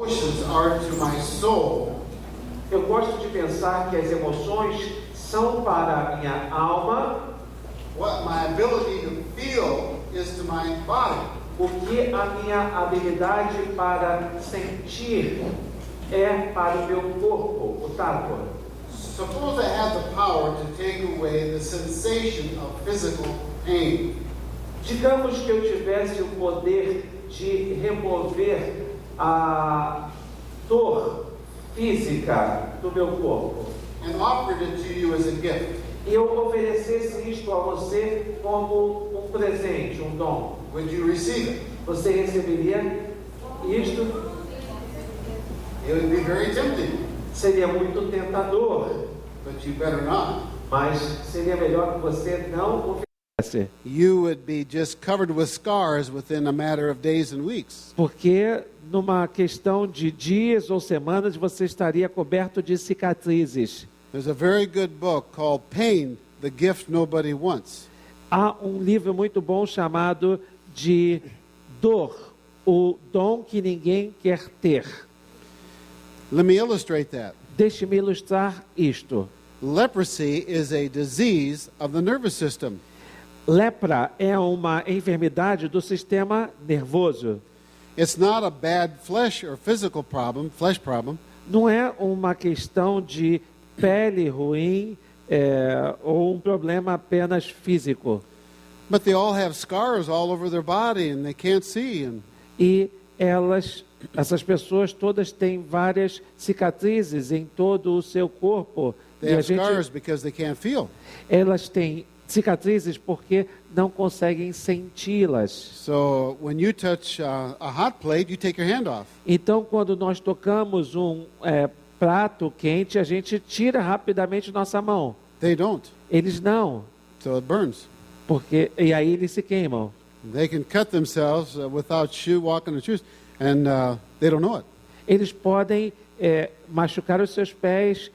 Emotions are to my soul Eu gosto de pensar que as emoções são para a minha alma what my ability to feel is to my body. o que a minha habilidade para sentir é para o meu corpo, o tato. Suppose I had the power to take away the sensation of physical pain. Digamos que eu tivesse o poder de remover a dor física do meu corpo And offered it to you as a gift. e eu oferecesse isto a você como um presente, um dom. Would you receive it? Você receberia isto? It would be very tempting, Seria muito tentador, but you better not. mas seria melhor que você não oferecesse. You would be just covered with scars within a matter of days and weeks. Porque numa questão de dias ou semanas você estaria coberto de cicatrizes. There's a very good book called Pain, the Gift Nobody Wants. Há um livro muito bom chamado de Dor, o dom que ninguém quer ter. Let me illustrate that. Deixe-me ilustrar isto. Leprosy is a disease of the nervous system. Lepra é uma enfermidade do sistema nervoso. It's not a bad flesh or physical problem, flesh problem. Não é uma questão de pele ruim ou um problema apenas físico. But they all have scars all over their body and they can't see. And E essas pessoas todas têm várias cicatrizes em todo o seu corpo. they E have scars because they can't feel. elas têm cicatrizes porque não conseguem senti-las. So when you touch a hot plate, you take your hand off. Então, quando nós tocamos um prato quente, a gente tira rapidamente nossa mão. They don't. Eles não, So it burns. e aí eles se queimam. They can cut themselves without walking in shoes, and they don't know it. Eles podem machucar os seus pés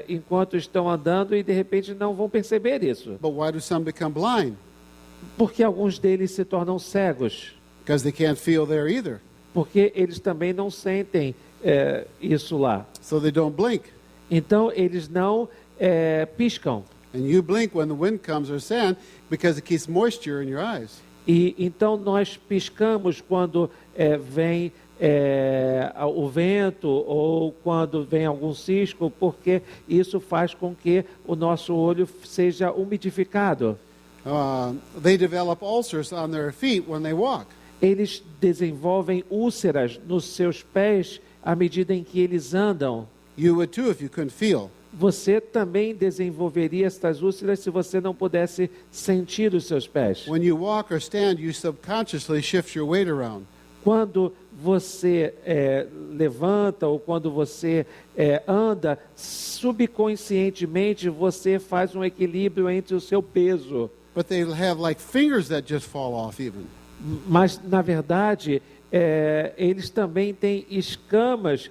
enquanto estão andando e de repente não vão perceber isso. But why do some become blind? Porque alguns deles se tornam cegos. Because they can't feel there either. Porque eles também não sentem isso lá. So they don't blink. Então eles não piscam. And you blink when the wind comes or sand because it keeps moisture in your eyes. E então nós piscamos quando vem o vento ou quando vem algum cisco, porque isso faz com que o nosso olho seja umidificado. They develop ulcers on their feet when they walk. Eles desenvolvem úlceras nos seus pés à medida em que eles andam. You would too if you couldn't feel. Você também desenvolveria estas úlceras se você não pudesse sentir os seus pés. When you walk or stand, you subconsciously shift your weight around. Quando você levanta ou quando você anda, subconscientemente você faz um equilíbrio entre o seu peso. But they have like fingers that just fall off even. Mas, na verdade, eles também têm escamas,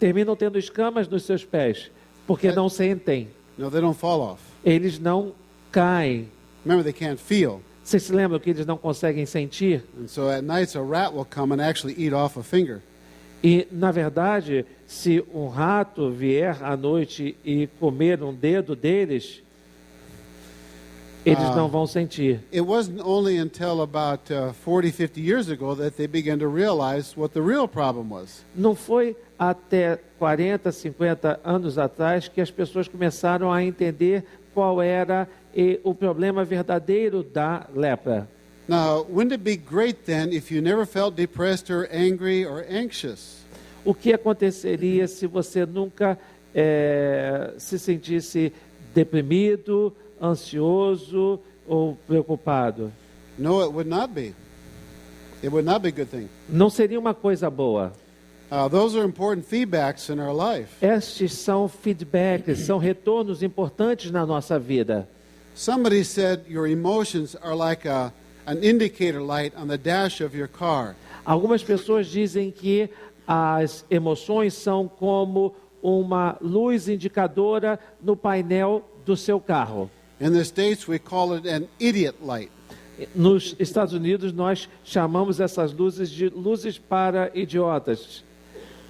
terminam tendo escamas nos seus pés, porque não sentem. No, they don't fall off. Eles não caem. Remember, they can't feel. Vocês se lembram que eles não conseguem sentir? And so at nights, a rat will come and actually eat off a finger. E, na verdade, se um rato vier à noite e comer um dedo deles, eles não vão sentir. It wasn't only until about 40, 50 years ago that they began to realize what the real problem was. Não foi até 40, 50 anos atrás que as pessoas começaram a entender qual era o problema verdadeiro da lepra. Now, wouldn't it be great then if you never felt depressed or angry or anxious? O que aconteceria se você nunca se sentisse deprimido, ansioso ou preocupado? No, it would not be. It would not be a good thing. Não seria uma coisa boa. Those are important feedbacks in our life. Estes são feedbacks, são retornos importantes na nossa vida. Somebody said your emotions are like an indicator light on the dash of your car. Algumas pessoas dizem que as emoções são como uma luz indicadora no painel do seu carro. In the States, we call it an idiot light. Nos Estados Unidos, nós chamamos essas luzes de luzes para idiotas.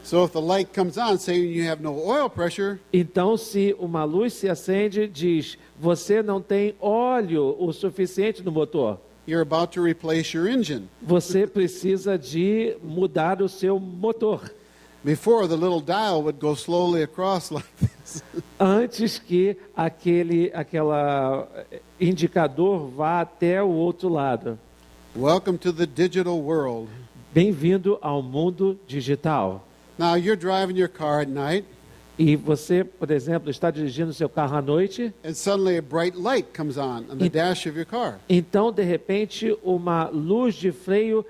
So if the light comes on saying you have no oil pressure, Então, se uma luz se acende, diz: você não tem óleo o suficiente no motor. you're about to replace your engine. Você precisa de mudar o seu motor. Before, the little dial would go slowly across like this. Antes que aquela indicador vá até o outro lado. Welcome to the digital world. Bem-vindo ao mundo digital. Now, you're driving your car at night, E você, por exemplo, está dirigindo seu carro à noite, and suddenly a bright light comes on the dash of your car. então, de repente, uma luz de freio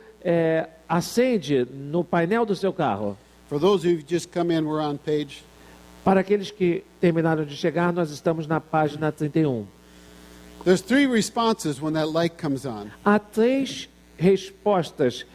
acende no painel do seu carro. For those who've just come in, we're on page. Para aqueles que terminaram de chegar, nós estamos na página 31. There's 3 responses when that light comes on. Há 3 respostas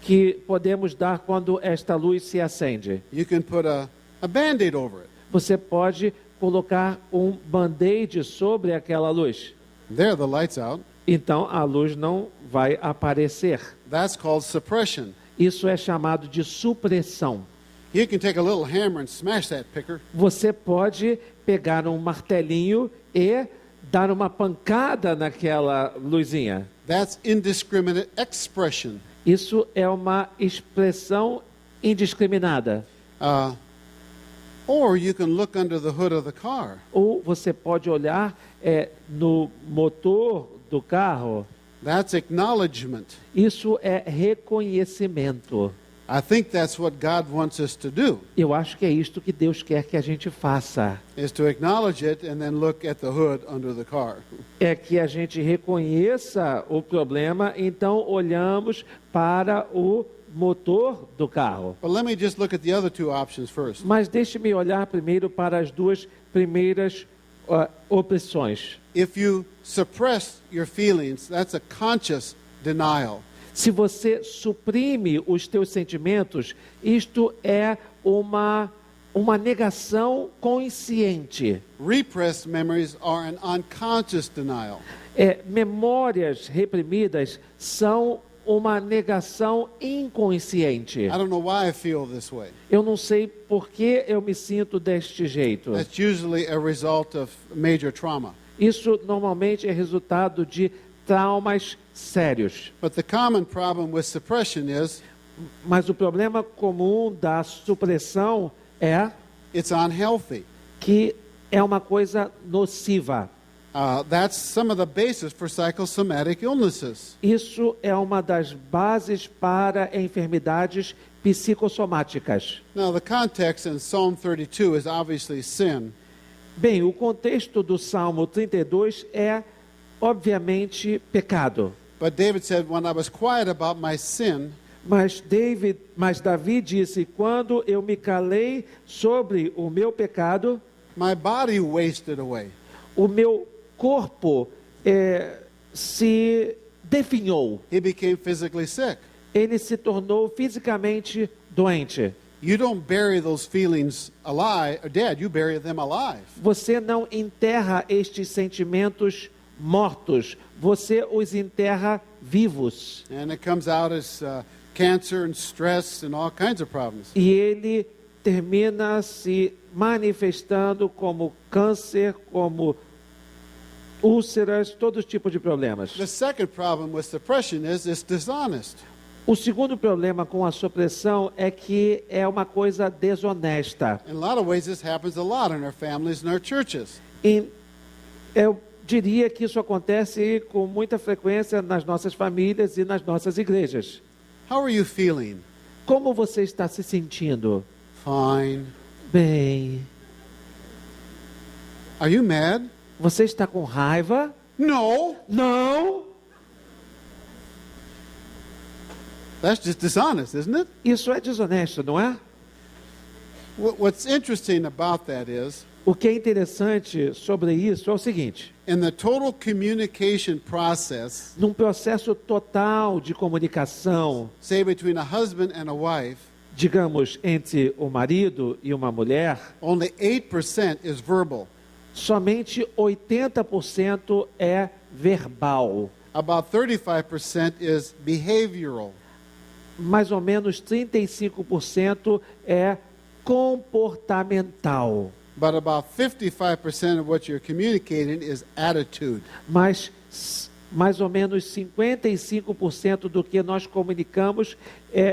que podemos dar quando esta luz se acende. You can put a Band-Aid over it. Você pode colocar um band-aid sobre aquela luz. There, the light's out. Então a luz não vai aparecer. That's called suppression. Isso é chamado de supressão. You can take a little hammer and smash that picker, Você pode pegar um martelinho e dar uma pancada naquela luzinha. that's indiscriminate expression. Isso é uma expressão indiscriminada. Or you can look under the hood of the car. Ou você pode olhar no motor do carro. That's acknowledgement. Isso é reconhecimento. I think that's what God wants us to do, Eu acho que é isto que Deus quer que a gente faça. is to acknowledge it and then look at the hood under the car. É que a gente reconheça o problema, então olhamos para o motor do carro. But let me just look at the other 2 options first. Mas deixe-me olhar primeiro para as 2 primeiras opções. If you suppress your feelings, that's a conscious denial. Se você suprime os teus sentimentos, isto é uma negação consciente. Repressed memories are an unconscious denial. Memórias reprimidas são uma negação inconsciente. I don't know why I feel this way. Eu não sei por que eu me sinto deste jeito. That's usually a result of major trauma. Isso normalmente é resultado de traumas sérios. But the common problem with suppression is Mas o problema comum da supressão é it's unhealthy. que é uma coisa nociva. That's some of the basis for psychosomatic illnesses. Isso é uma das bases para enfermidades psicossomáticas. Now, the context in Psalm 32 is obviously sin. Bem, o contexto do Salmo 32 é, obviamente, pecado. But David said, when I was quiet about my sin, Mas Davi disse, quando eu me calei sobre o meu pecado, my body wasted away. o meu corpo se definhou. He became physically sick. Ele se tornou fisicamente doente. You don't bury those feelings alive or dead, you bury them alive. Você não enterra estes sentimentos mortos, você os enterra vivos. And it comes out as cancer and stress and all kinds of problems. E ele termina se manifestando como câncer, como úlceras, todo tipo de problemas. The second problem with suppression is it's dishonest. O segundo problema com a supressão é que é uma coisa desonesta. In a lot of ways, this happens a lot in our families and our churches. E eu diria que isso acontece com muita frequência nas nossas famílias e nas nossas igrejas. How are you feeling? Como você está se sentindo? Fine. Bem. Are you mad? Você está com raiva? No. Não. That's just dishonest, isn't it? Isso é desonesto, não é? What's interesting about that is, O que é interessante sobre isso é o seguinte: in the total communication process, num processo total de comunicação, say between a husband and a wife, digamos, entre o marido e uma mulher, only 8% is verbal. somente 80% é verbal. About 35% is behavioral. mais ou menos 35% é comportamental. But about 55% of what you're communicating is attitude. Mas mais ou menos 55% do que nós comunicamos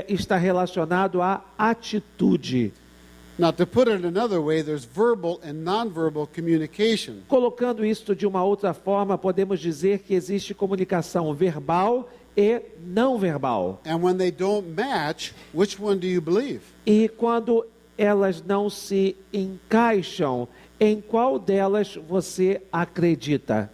está relacionado à atitude. Now, to put it another way, there's verbal and nonverbal communication. Colocando isso de uma outra forma, podemos dizer que existe comunicação verbal e não verbal. And when they don't match, which one do you believe? E quando elas não se encaixam, em qual delas você acredita?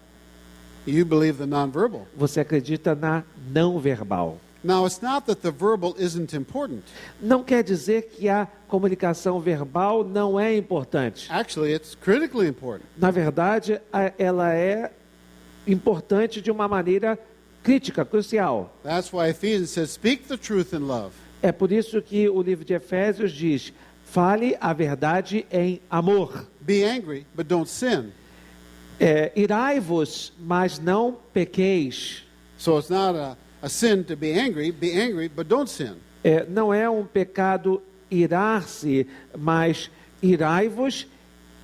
You believe the nonverbal. Você acredita na não verbal. Now, it's not that the verbal isn't important. Não quer dizer que a comunicação verbal não é importante. Actually, it's critically important. Na verdade, ela é importante de uma maneira crítica, crucial. That's why Ephesians says, speak the truth in love. É por isso que o livro de Efésios diz: fale a verdade em amor. Be angry, but don't sin. Irai-vos, mas não pequeis. So it's not a sin to be angry, but don't sin. Não é um pecado irar-se, mas irai-vos,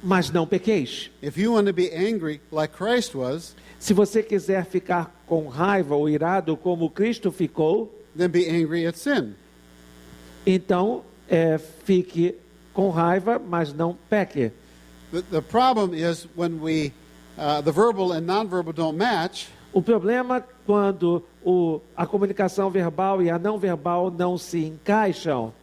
mas não pequeis. If you want to be angry like Christ was, Se você quiser ficar com raiva ou irado como Cristo ficou, then be angry at sin. então fique com raiva, mas não peque. The problem is when the verbal and nonverbal don't match, O problema quando a comunicação verbal e a não verbal não se encaixam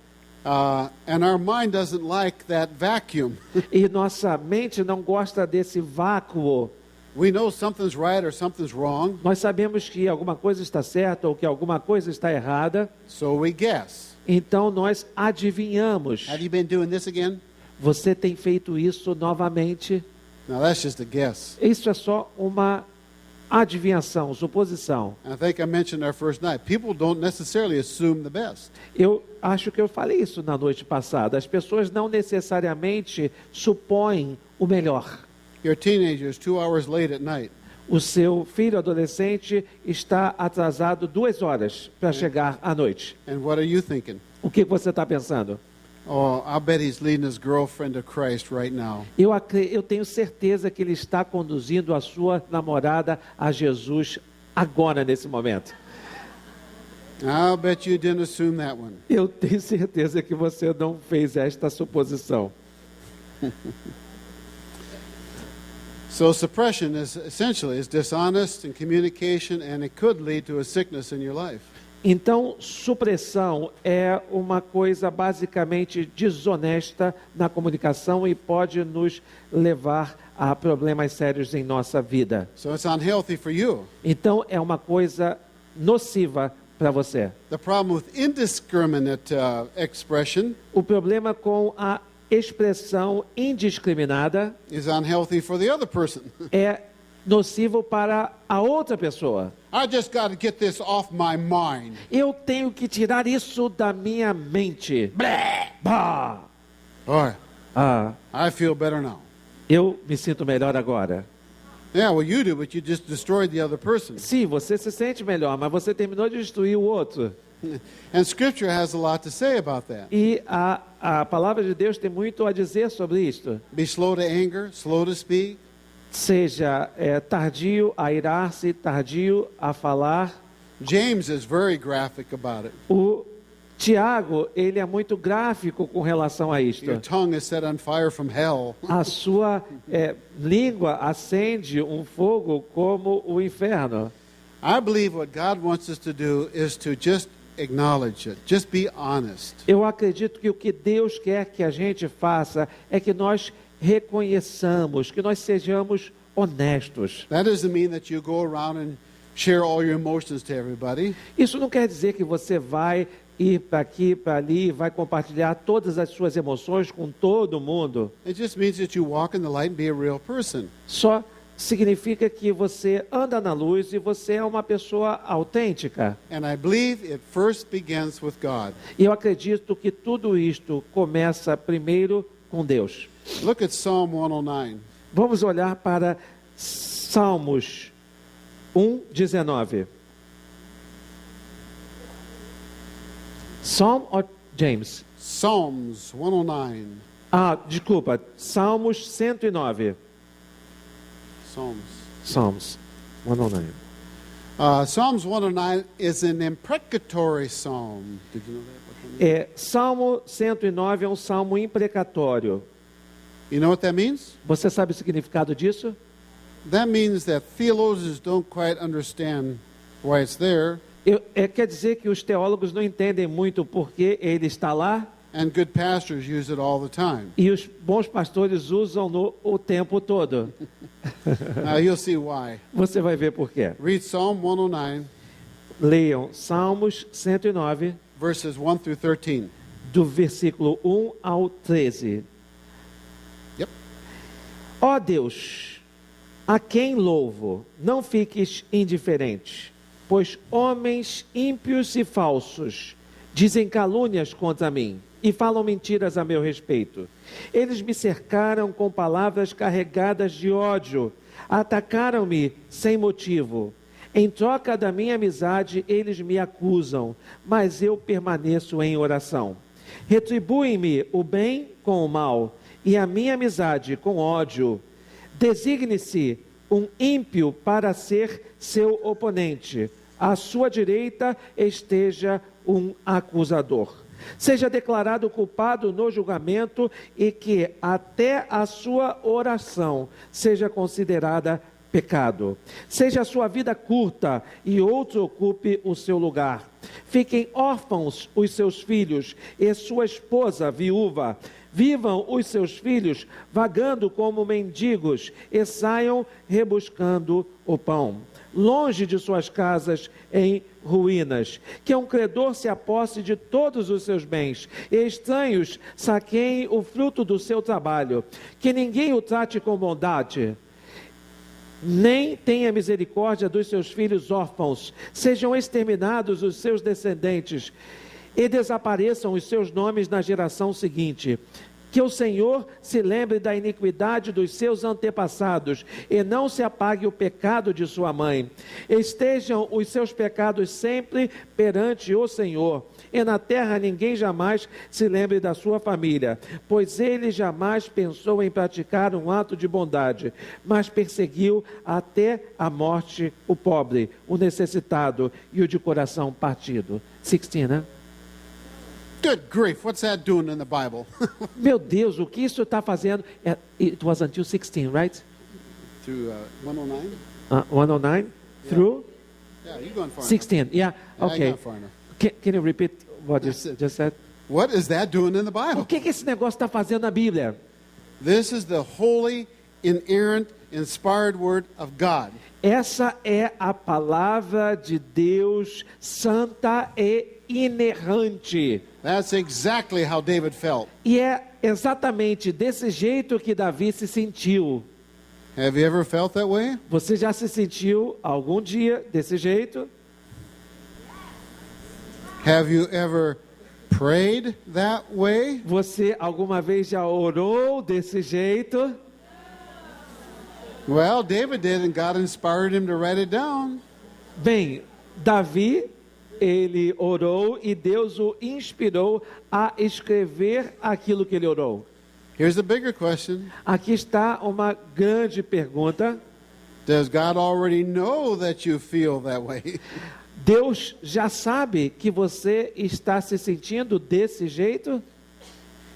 and our mind doesn't like that vacuum. e nossa mente não gosta desse vácuo. We know something's right or something's wrong, Nós sabemos que alguma coisa está certa ou que alguma coisa está errada, so we guess. então nós adivinhamos. Have you been doing this again? Você tem feito isso novamente? Now that's just a guess. Isso é só uma adivinhação, suposição. I think I mentioned our first night. People don't necessarily assume the best. Eu acho que eu falei isso na noite passada. As pessoas não necessariamente supõem o melhor. Your teenager is 2 hours late at night. O seu filho adolescente está atrasado 2 horas para chegar à noite. And what are you thinking? O que você está pensando? Oh, I'll bet he's leading his girlfriend to Christ right now. Eu tenho certeza que ele está conduzindo a sua namorada a Jesus agora, nesse momento. I'll bet you didn't assume that one. Eu tenho certeza que você não fez esta suposição. So suppression is essentially dishonest in communication, and it could lead to a sickness in your life. Então, supressão é uma coisa basicamente desonesta na comunicação e pode nos levar a problemas sérios em nossa vida. So it's unhealthy for you. Então, é uma coisa nociva para você. The problem with indiscriminate expression O problema com a expressão indiscriminada is unhealthy for the other person. é nocivo para a outra pessoa. I just got to get this off my mind. Eu tenho que tirar isso da minha mente. Bah! Boy, Ah, I feel better now. eu me sinto melhor agora. Yeah, well, you do, but you just destroyed the other person. Sim, você se sente melhor, mas você terminou de destruir o outro. And Scripture has a lot to say about that. E a palavra de Deus tem muito a dizer sobre isto. Be slow to anger, slow to speak. Seja tardio a irar-se, tardio a falar. James is very graphic about it. O Tiago, ele é muito gráfico com relação a isto. Your tongue is set on fire from hell. A sua língua acende um fogo como o inferno. I believe what God wants us to do is to just acknowledge it. Just be honest. Eu acredito que o que Deus quer que a gente faça é que nós reconheçamos, que nós sejamos honestos. That doesn't mean that you go around and share all your emotions to everybody. Isso não quer dizer que você vai ir para aqui, para ali, vai compartilhar todas as suas emoções com todo mundo. It just means that you walk in the light and be a real person. Só significa que você anda na luz e você é uma pessoa autêntica. And I believe it first begins with God. E eu acredito que tudo isto começa primeiro com Deus. Look at Psalm 109. Vamos olhar para Salmos 1:19. Psalm ou James? Psalms 109. Ah, desculpa, Salmos 109. Psalms 109. Psalms 109 is an imprecatory psalm. Did you know that? Salmo 109 é um salmo imprecatório. You know what that means? Você sabe o significado disso? That means that theologians don't quite understand why it's there, Quer dizer que os teólogos não entendem muito porque ele está lá, and good pastors use it all the time. e os bons pastores usam o tempo todo. Now you'll see why. Você vai ver por quê. Read Psalm 109, Leiam Salmos 109, verses 1 through 13. do versículo 1 ao 13. Yep. Ó Deus, a quem louvo, não fiques indiferente, pois homens ímpios e falsos dizem calúnias contra mim e falam mentiras a meu respeito. Eles me cercaram com palavras carregadas de ódio, atacaram-me sem motivo. Em troca da minha amizade, eles me acusam, mas eu permaneço em oração. Retribuem-me o bem com o mal e a minha amizade com ódio. Designe-se um ímpio para ser seu oponente. À sua direita esteja um acusador. Seja declarado culpado no julgamento e que até a sua oração seja considerada pecado. Seja a sua vida curta e outro ocupe o seu lugar. Fiquem órfãos os seus filhos e sua esposa viúva. Vivam os seus filhos vagando como mendigos e saiam rebuscando o pão. Longe de suas casas em ruínas, que um credor se aposse de todos os seus bens, e estranhos saqueiem o fruto do seu trabalho, que ninguém o trate com bondade, nem tenha misericórdia dos seus filhos órfãos, sejam exterminados os seus descendentes, e desapareçam os seus nomes na geração seguinte. Que o Senhor se lembre da iniquidade dos seus antepassados e não se apague o pecado de sua mãe. Estejam os seus pecados sempre perante o Senhor, e na terra ninguém jamais se lembre da sua família, pois ele jamais pensou em praticar um ato de bondade, mas perseguiu até a morte o pobre, o necessitado e o de coração partido. 16, né? Good grief, what's that doing in the Bible? Meu Deus, o que isso está fazendo? It was until 16, right? Through 109? 109 through Yeah, you're going far enough. 16. Yeah, I okay. got far enough. Can you repeat what you just said? What is that doing in the Bible? O que esse negócio está fazendo na Bíblia? This is the holy, inerrant, inspired word of God. Essa é a palavra de Deus, santa e inerrante. That's exactly how David felt. E é exatamente desse jeito que Davi se sentiu. Have you ever felt that way? Você já se sentiu algum dia desse jeito? Have you ever prayed that way? Você alguma vez já orou desse jeito? Well, David did, and God inspired him to write it down. Bem, Davi, ele orou e Deus o inspirou a escrever aquilo que ele orou. Here's the bigger question. Aqui está uma grande pergunta. Does God already know that you feel that way? Deus já sabe que você está se sentindo desse jeito?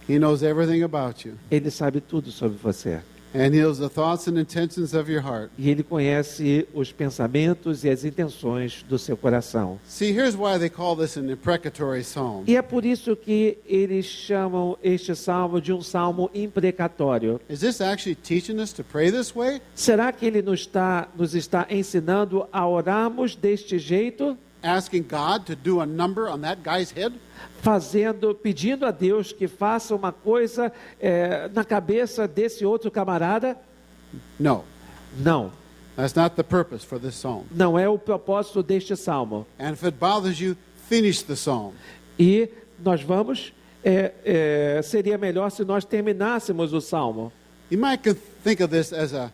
He knows everything about you. Ele sabe tudo sobre você. And he knows the thoughts and intentions of your heart. E ele conhece os pensamentos e as intenções do seu coração. See, here's why they call this an imprecatory psalm. E é por isso que eles chamam este salmo de um salmo imprecatório. Is this actually teaching us to pray this way? Será que ele nos está ensinando a orarmos deste jeito? Asking God to do a number on that guy's head? Pedindo a Deus que faça uma coisa na cabeça desse outro camarada? No. Não, That's not the purpose for this psalm. não é o propósito deste salmo. And if it bothers you, finish the psalm. E nós vamos, seria melhor se nós terminássemos o salmo. You might think of this as a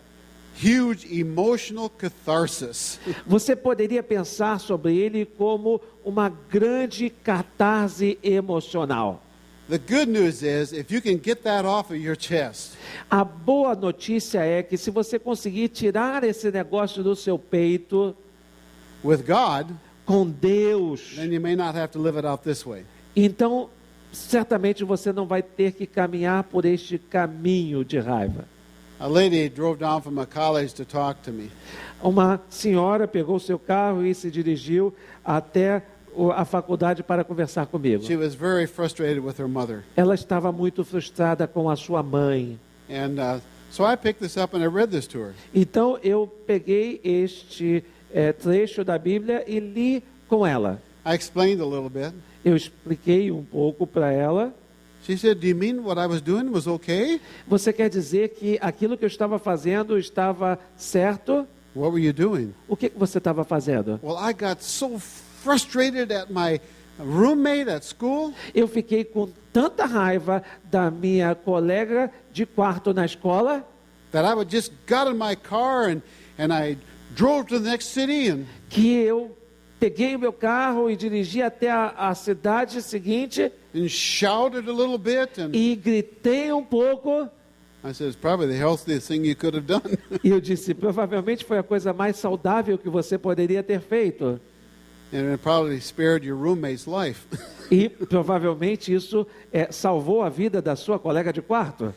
huge emotional catharsis. Você poderia pensar sobre ele como uma grande catarse emocional. The good news is, if you can get that off of your chest, A boa notícia é que se você conseguir tirar esse negócio do seu peito with God, com Deus, then you may not have to live it out this way. então certamente você não vai ter que caminhar por este caminho de raiva. A lady drove down from a college to talk to me. Uma senhora pegou seu carro e se dirigiu até a faculdade para conversar comigo. She was very frustrated with her mother. Ela estava muito frustrada com a sua mãe. And so I picked this up and I read this to her. Então eu peguei este trecho da Bíblia e li com ela. I explained a little bit. Eu expliquei um pouco para ela. She said, "Do you mean what I was doing was okay? Você quer dizer que aquilo que eu estava fazendo estava certo? What were you doing?" O que você estava fazendo? Well, I got so frustrated at my roommate at school. Eu fiquei com tanta raiva da minha colega de quarto na escola That I would just got in my car and I drove to the next city and que eu peguei o meu carro e dirigi até a cidade seguinte shouted a little bit. And e gritei um pouco. I said, "It's probably the healthiest thing you could have done." E eu disse, provavelmente foi a coisa mais saudável que você poderia ter feito. And it probably spared your roommate's life. E provavelmente isso salvou a vida da sua colega de quarto.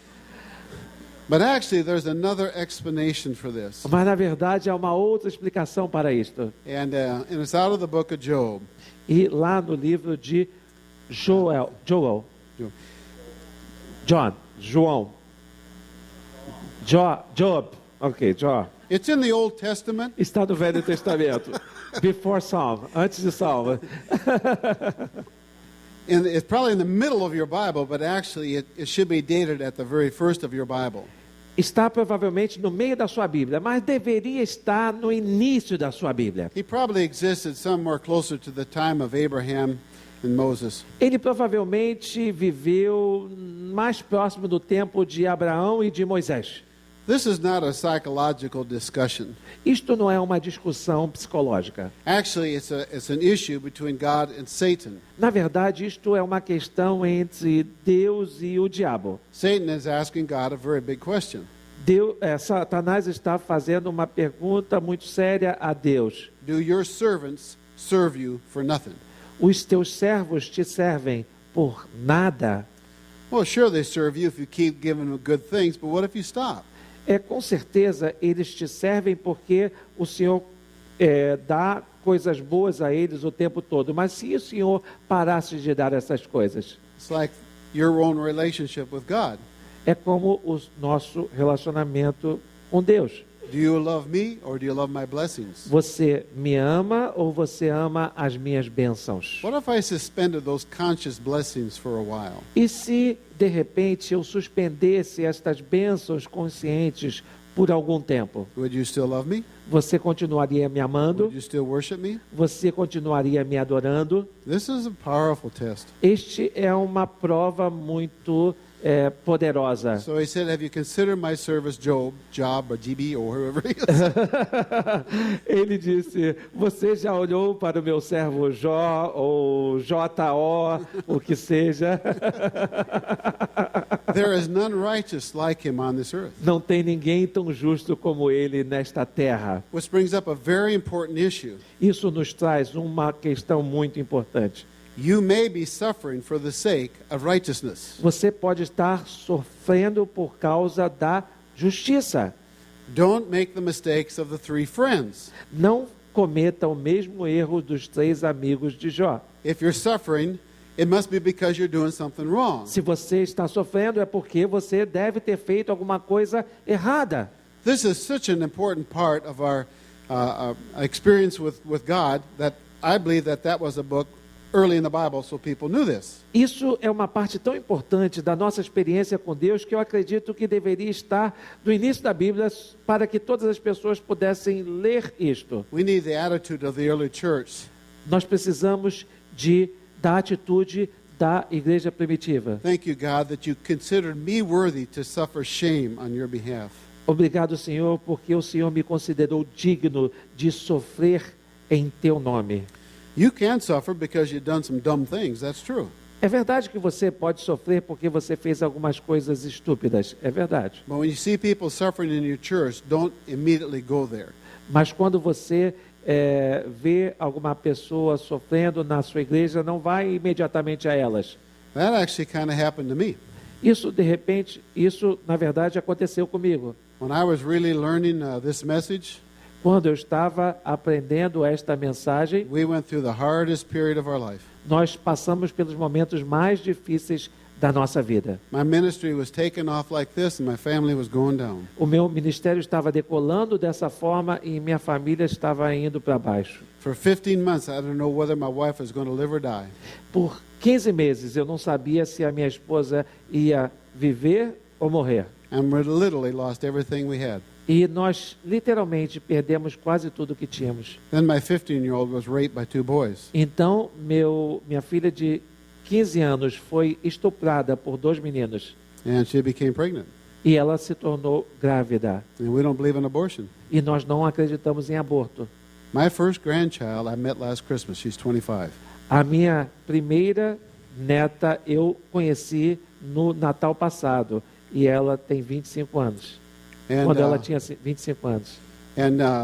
But actually, there's another explanation for this. Mas na verdade há uma outra explicação para isto. And it's out of the book of Job. E lá no livro de João, Job, ok, Job. It's in the Old Testament. Está no Velho Testamento. Before Psalm, antes de Salmo. And it's probably in the middle of your Bible, but actually it should be dated at the very first of your Bible. Está provavelmente no meio da sua Bíblia, mas deveria estar no início da sua Bíblia. He probably existed somewhere closer to the time of Abraham and Moses. Ele provavelmente viveu mais próximo do tempo de Abraão e de Moisés. This is not a psychological discussion. Isto não é uma discussão psicológica. Actually, it's an issue between God and Satan. Na verdade, isto é uma questão entre Deus e o diabo. Satan is asking God a very big question. Satanás está fazendo uma pergunta muito séria a Deus. Do your servants serve you for nothing? Os teus servos te servem por nada? Well, sure they serve you if you keep giving them good things, but what if you stop? Com certeza eles te servem porque o Senhor dá coisas boas a eles o tempo todo. Mas se o Senhor parasse de dar essas coisas? It's like your own relationship with God. É como o nosso relacionamento com Deus. Do you love me or do you love my blessings? Você me ama ou você ama as minhas bênçãos? What if I suspended those conscious blessings for a while? E se, de repente, eu suspendesse estas bênçãos conscientes por algum tempo? Would you still love me? Você continuaria me amando? Would you still worship me? Você continuaria me adorando? This is a powerful test. Este é uma prova muito poderosa. So he said, have you considered my service Job or GB or whoever he is? Ele disse, você já olhou para o meu servo Jó ou J.O., o que seja? There is none righteous like him on this earth. Não tem ninguém tão justo como ele nesta terra. Which brings up a very important issue. Isso nos traz uma questão muito importante. You may be suffering for the sake of righteousness. Você pode estar sofrendo por causa da justiça. Don't make the mistakes of the three friends. Não cometa o mesmo erro dos 3 amigos de Jó. If you're suffering, it must be because you're doing something wrong. Se você está sofrendo é porque você deve ter feito alguma coisa errada. This is such an important part of our experience with God that I believe that was a book early in the Bible, so people knew this. Isso é uma parte tão importante da nossa experiência com Deus que eu acredito que deveria estar no início da Bíblia para que todas as pessoas pudessem ler isto. We need the attitude of the early church. Nós precisamos da atitude da igreja primitiva. Thank you, God, that you considered me worthy to suffer shame on your behalf. Obrigado, Senhor, porque o Senhor me considerou digno de sofrer em teu nome. You can suffer because you've done some dumb things. That's true. É verdade que você pode sofrer porque você fez algumas coisas estúpidas. É verdade. But when you see people suffering in your church, don't immediately go there. Mas quando você vê alguma pessoa sofrendo na sua igreja, não vai imediatamente a elas. That actually kind of happened to me. Isso, de repente, na verdade, aconteceu comigo. When I was really learning this message, Quando eu estava aprendendo esta mensagem, we went through the hardest period of our life. nós passamos pelos momentos mais difíceis da nossa vida. My ministry was taking off like this and my family was going down. O meu ministério estava decolando dessa forma e minha família estava indo para baixo. For 15 months, I didn't know whether my wife was going to live or die. Por 15 meses eu não sabia se a minha esposa ia viver ou morrer. And we literally lost everything we had. E nós literalmente perdemos quase tudo que tínhamos. Then my 15-year-old was raped by 2 boys. Então, minha filha de 15 anos foi estuprada por 2 meninos. And she became pregnant. E ela se tornou grávida. And we don't believe in abortion. E nós não acreditamos em aborto. My first grandchild I met last Christmas. She's 25. A minha primeira neta eu conheci no Natal passado. E ela tem 25 anos. And, Quando ela tinha 25 anos.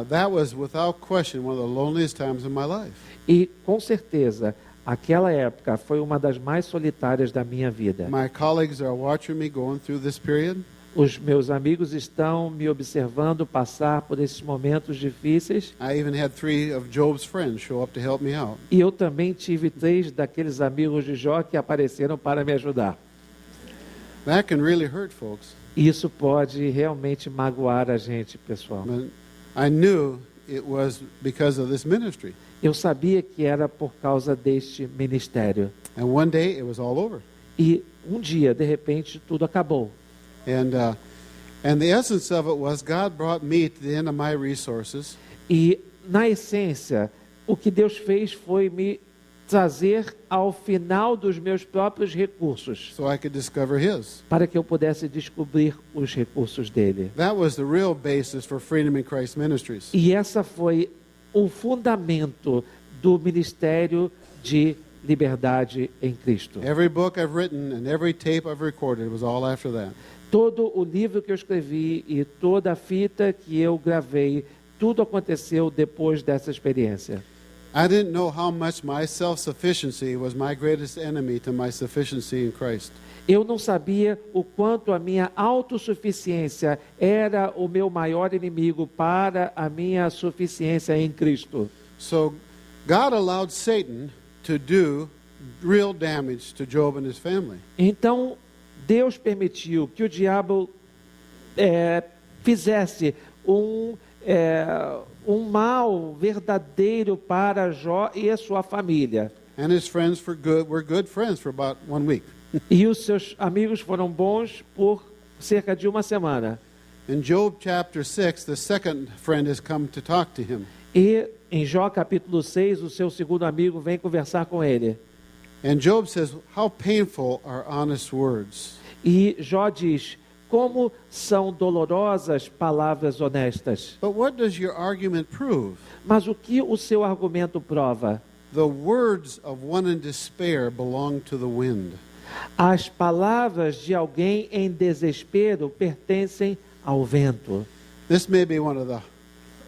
That was, without question, one of the loneliest times in my life. E, com certeza, aquela época foi uma das mais solitárias da minha vida. My colleagues are watching me going through this period. Os meus amigos estão me observando passar por esses momentos difíceis. I even had 3 of Job's friends show up to help me out. E eu também tive 3 daqueles amigos de Jó que apareceram para me ajudar. That can really hurt, folks. Isso pode realmente magoar a gente, pessoal. But I knew it was because of this ministry. Eu sabia que era por causa deste ministério. And one day it was all over. E um dia, de repente, tudo acabou. And the essence of it was God brought me to the end of my resources. E, na essência, o que Deus fez foi me trazer ao final dos meus próprios recursos, So I could discover His. para que eu pudesse descobrir os recursos dele. That was the real basis for Freedom in Christ Ministries. E essa foi o fundamento do ministério de liberdade em Cristo. Every book I've written and every tape I've recorded was all after that. Todo o livro que eu escrevi e toda a fita que eu gravei, tudo aconteceu depois dessa experiência. I didn't know how much my self-sufficiency was my greatest enemy to my sufficiency in Christ. Eu não sabia o quanto a minha autossuficiência era o meu maior inimigo para a minha suficiência em Cristo. So God allowed Satan to do real damage to Job and his family. Então, Deus permitiu que o diabo fizesse um mal verdadeiro para Jó e a sua família. And his friends were good friends for about 1 week. E os seus amigos foram bons por cerca de uma semana. In Job chapter 6, the second friend has come to talk to him. E em Jó capítulo 6, o seu segundo amigo vem conversar com ele. And Job says, how painful are honest words. E Jó diz, como são dolorosas palavras honestas. But what does your argument prove? Mas o que o seu argumento prova? The words of one in despair belong to the wind. As palavras de alguém em desespero pertencem ao vento. This may be one of the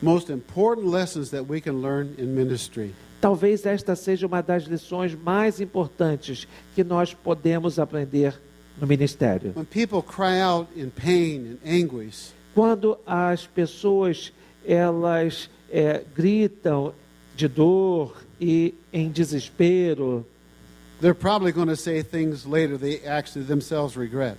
most important lessons that we can learn in ministry. Talvez esta seja uma das lições mais importantes que nós podemos aprender no ministério. When people cry out in pain and anguish, Quando as pessoas elas gritam de dor e em desespero, they're probably going to say things later they actually themselves regret.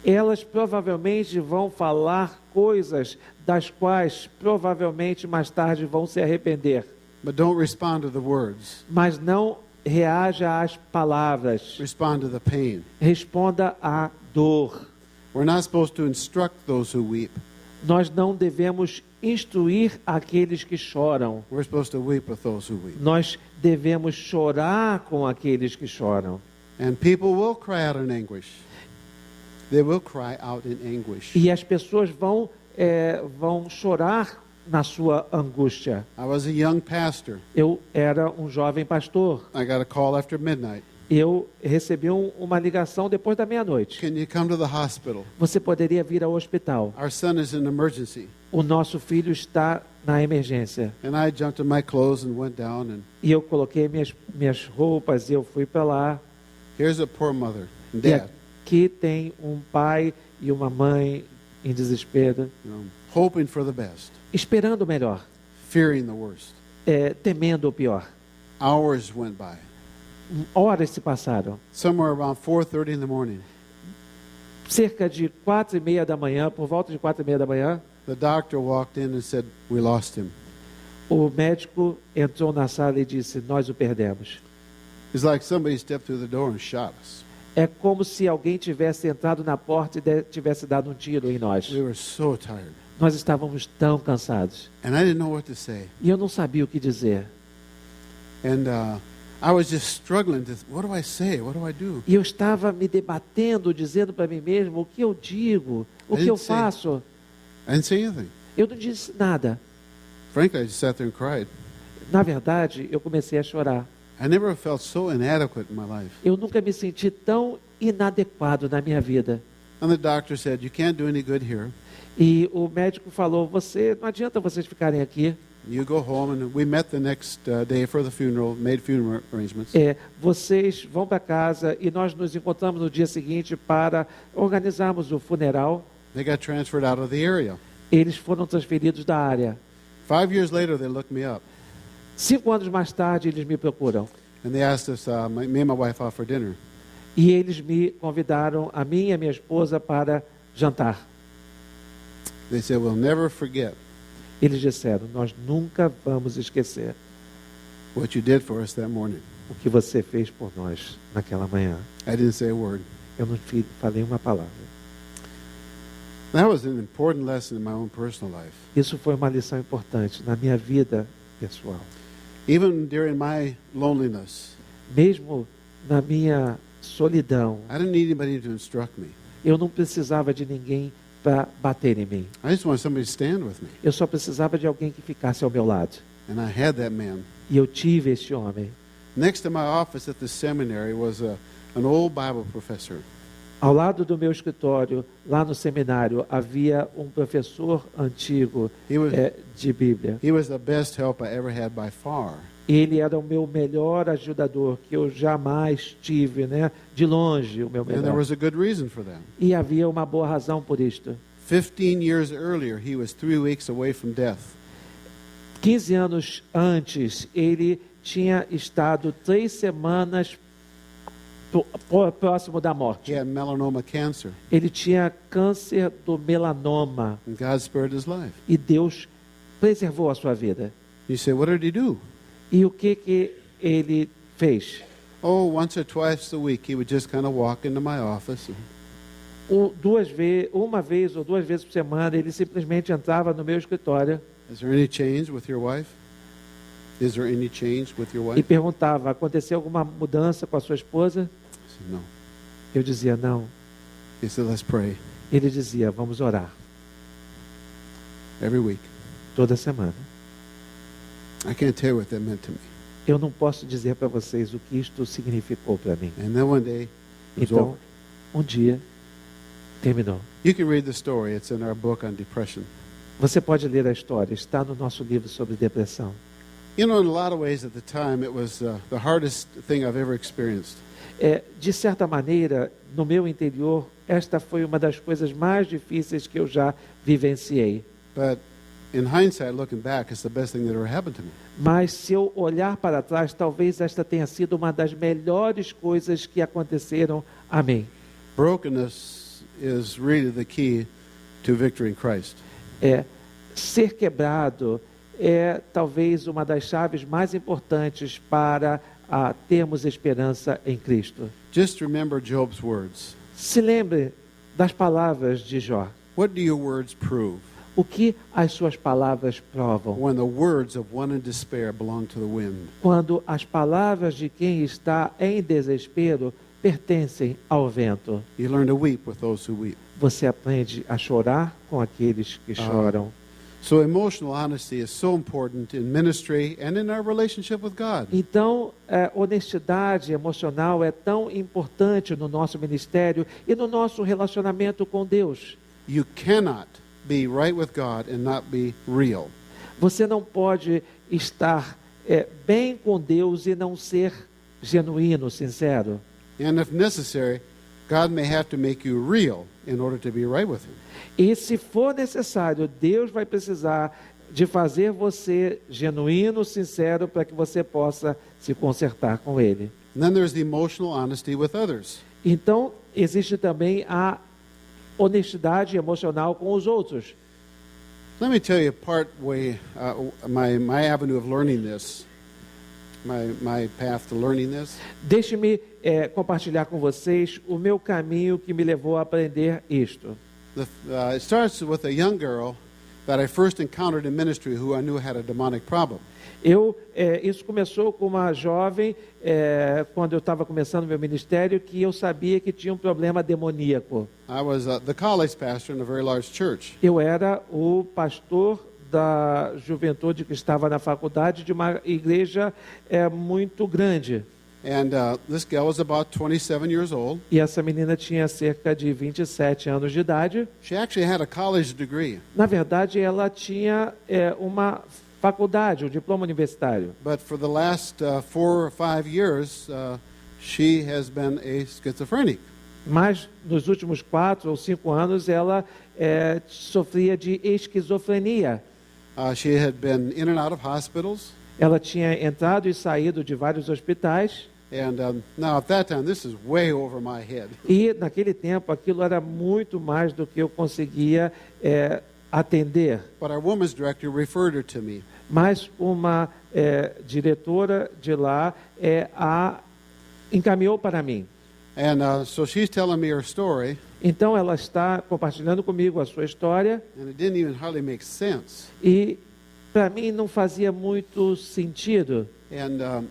elas provavelmente vão falar coisas das quais provavelmente mais tarde vão se arrepender. But don't respond to the words. Mas não reaja às palavras. Respond to the pain. Responda à dor. We're not supposed to instruct those who weep. Nós não devemos instruir aqueles que choram. We're supposed to weep with those who weep. Nós devemos chorar com aqueles que choram. And people will cry out in anguish. They will cry out in anguish. E as pessoas vão vão chorar na sua angústia. I was a young pastor. Eu era um jovem pastor. I got a call after midnight. Eu recebi uma ligação depois da meia-noite. Can you come to the hospital? Você poderia vir ao hospital. Our son is in emergency. O nosso filho está na emergência. And I jumped in my clothes and went down, and E eu coloquei minhas roupas e eu fui para lá. here's a poor mother and E dad, aqui tem um pai e uma mãe em desespero, hoping for the best, esperando o melhor, fearing the worst. temendo o pior. Hours went by. Horas se passaram. Somewhere around 4:30 in the morning, Cerca de 4:30 da manhã, por volta de 4:30 da manhã, the doctor walked in and said, "We lost him." o médico entrou na sala e disse: nós o perdemos. It's like somebody stepped through the door and shot us. É como se alguém tivesse entrado na porta e tivesse dado um tiro em nós. We were so tired. Nós estávamos tão cansados. And I didn't know what to say. E eu não sabia o que dizer. And I was just struggling to, what do I say? What do I do? E eu estava me debatendo, dizendo para mim mesmo o que eu digo, o que eu faço. I didn't say anything. Eu não disse nada. Frankly, I just sat there and cried. Na verdade, eu comecei a chorar. I never felt so inadequate in my life. Eu nunca me senti tão inadequado na minha vida. And the doctor said, "You can't do any good here. E o médico falou: não adianta vocês ficarem aqui. You go home." And we met the next day for the funeral, made funeral arrangements. Vocês vão para casa e nós nos encontramos no dia seguinte para organizarmos o funeral. They got transferred out of the area. Eles foram transferidos da área. 5 years later, they looked me up. 5 anos mais tarde, eles me procuram. And they asked us, me and my wife, out for dinner. E eles me convidaram, a mim e a minha esposa, para jantar. They said, "We'll never forget Eles disseram: nós nunca vamos esquecer what you did for us that morning." o que você fez por nós naquela manhã. I didn't say a word. Eu não falei uma palavra. That was an important lesson in my own personal life. Isso foi uma lição importante na minha vida pessoal. Even during my loneliness, Mesmo na minha solidão, I didn't need anybody to instruct me. eu não precisava de ninguém para bater em mim. I just wanted somebody to stand with me. Eu só precisava de alguém que ficasse ao meu lado. And I had that man. E eu tive esse homem. Next to my office at the seminary was an old Bible professor. Ao lado do meu escritório, lá no seminário, havia um professor antigo de Bíblia. He was the best help I ever had by far. Ele era o meu melhor ajudador que eu jamais tive, né? De longe, o meu And there melhor. was a good reason for that. E havia uma boa razão por isto. 15 years earlier, he was 3 weeks away from death. 15 anos antes, ele tinha estado 3 semanas próximo da He morte. had melanoma cancer, Ele tinha câncer do melanoma and God spared his life. e Deus preservou a sua vida. You say, what did he do? E o que ele fez? Oh, once or twice a week, he would just kind of walk into my office. Uma vez ou duas vezes por semana, ele simplesmente entrava no meu escritório Is there any change with your wife? Is there any change with your e wife? perguntava: aconteceu alguma mudança com a sua esposa? I said, no. Eu dizia: não. He said, let's pray Ele dizia: vamos orar every week. toda semana. I can't tell you what that meant to me. Eu não posso dizer para vocês o que isto significou para mim. And then one day, it was Então, over. um dia, terminou. You can read the story. It's in our book on depression. Você pode ler a história, está no nosso livro sobre depressão. You know, in a lot of ways at the time, it was the hardest thing I've ever experienced. De certa maneira, no meu interior, esta foi uma das coisas mais difíceis que eu já vivenciei. But in hindsight, looking back, it's the best thing that ever happened to me. Mas se eu olhar para trás, talvez esta tenha sido uma das melhores coisas que aconteceram a mim. Brokenness is really the key to victory in Christ. Ser quebrado é talvez uma das chaves mais importantes para termos esperança em Cristo. Just remember Job's words. Se lembre das palavras de Jó. What do your words prove? O que as suas palavras provam? When the words of one in despair belong to the wind. Quando as palavras de quem está em desespero pertencem ao vento. You learn to weep with those who weep. Você aprende a chorar com aqueles que choram. So emotional honesty is so important in ministry and in our relationship with God. Então, honestidade emocional é tão importante no nosso ministério e no nosso relacionamento com Deus. You cannot be right with God and not be real. Você não pode estar bem com Deus e não ser genuíno, sincero. And if necessary, God may have to make you real in order to be right with Him. E se for necessário, Deus vai precisar de fazer você genuíno, sincero, para que você possa se consertar com Ele. And then there's the emotional honesty with others. Então, existe também a honestidade emocional com os outros. Let me tell you my avenue of learning this, my path to learning this. Deixe-me compartilhar com vocês o meu caminho que me levou a aprender isto. It starts with a young girl that I first encountered in ministry who I knew had a demonic problem. Isso começou com uma jovem, quando eu estava começando meu ministério, que eu sabia que tinha um problema demoníaco. I was the college pastor in a very large church. Eu era o pastor da juventude que estava na faculdade de uma igreja muito grande. And this gal was about 27 years old. E essa menina tinha cerca de 27 anos de idade. She actually had a college degree. Na verdade, ela tinha uma faculdade, um diploma universitário. But for the last 4 or 5 years, she has been a schizophrenic. Mas nos últimos 4 ou 5 anos, ela sofria de esquizofrenia. She had been in and out of hospitals. Ela tinha entrado e saído de vários hospitais. And now at that time, this is way over my head. E naquele tempo, aquilo era muito mais do que eu conseguia atender. But our women's director referred her to me. Mas uma diretora de lá a encaminhou para mim. And so she's telling me her story. Então ela está compartilhando comigo a sua história. And it didn't even hardly make sense. E para mim não fazia muito sentido. And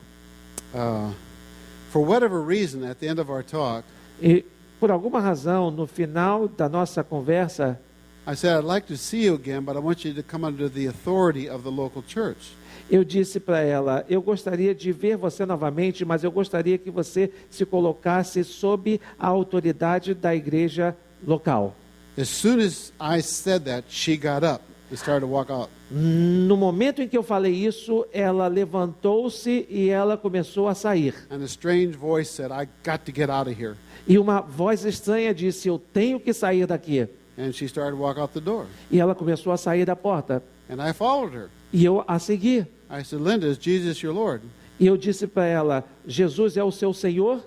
for whatever reason, at the end of our talk, E por alguma razão, no final da nossa conversa, I said, I'd like to see you again, but I want you to come under the authority of the local church. eu disse para ela, eu gostaria de ver você novamente, mas eu gostaria que você se colocasse sob a autoridade da igreja local. As soon as I said that, she got up and started to walk out. No momento em que eu falei isso, ela levantou-se e ela começou a sair. And a strange voice said, I got to get out of here. E uma voz estranha disse, eu tenho que sair daqui. And she started to walk out the door. E ela começou a sair da porta. And I followed her. E eu a segui. I said, Linda, is Jesus your Lord? E eu disse para ela, Jesus é o seu Senhor?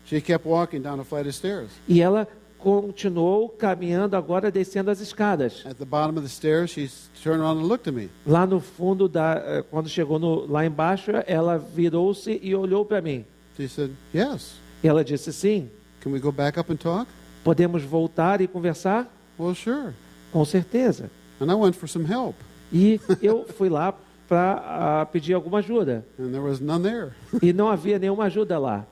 She kept walking down a flight of stairs. E ela continuou caminhando agora, descendo as escadas. At the bottom of the stairs, she turned around and looked at me. Lá no fundo, quando chegou lá embaixo, ela virou-se e olhou para mim. She said, yes. E ela disse, sim, Can we go back up and talk? podemos voltar e conversar? Well, sure. Com certeza. And I went for some help. E eu fui lá para pedir alguma ajuda. And there was none there. E não havia nenhuma ajuda lá.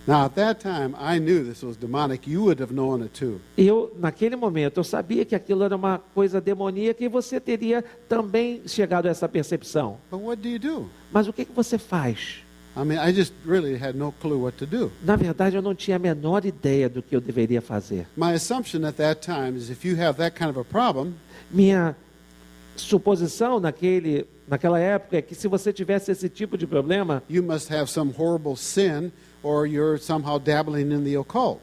Now, at that time, I knew this was demonic. You would have known it too. E naquele momento, eu sabia que aquilo era uma coisa demoníaca e você teria também chegado a essa percepção. But what do you do? Mas o que você faz? I mean, I just really had no clue what to do. Na verdade, eu não tinha a menor ideia do que eu deveria fazer. My assumption at that time is if you have that kind of a problem, Minha suposição naquela época é que se você tivesse esse tipo de problema, you must have some horrible sin or you're somehow dabbling in the occult.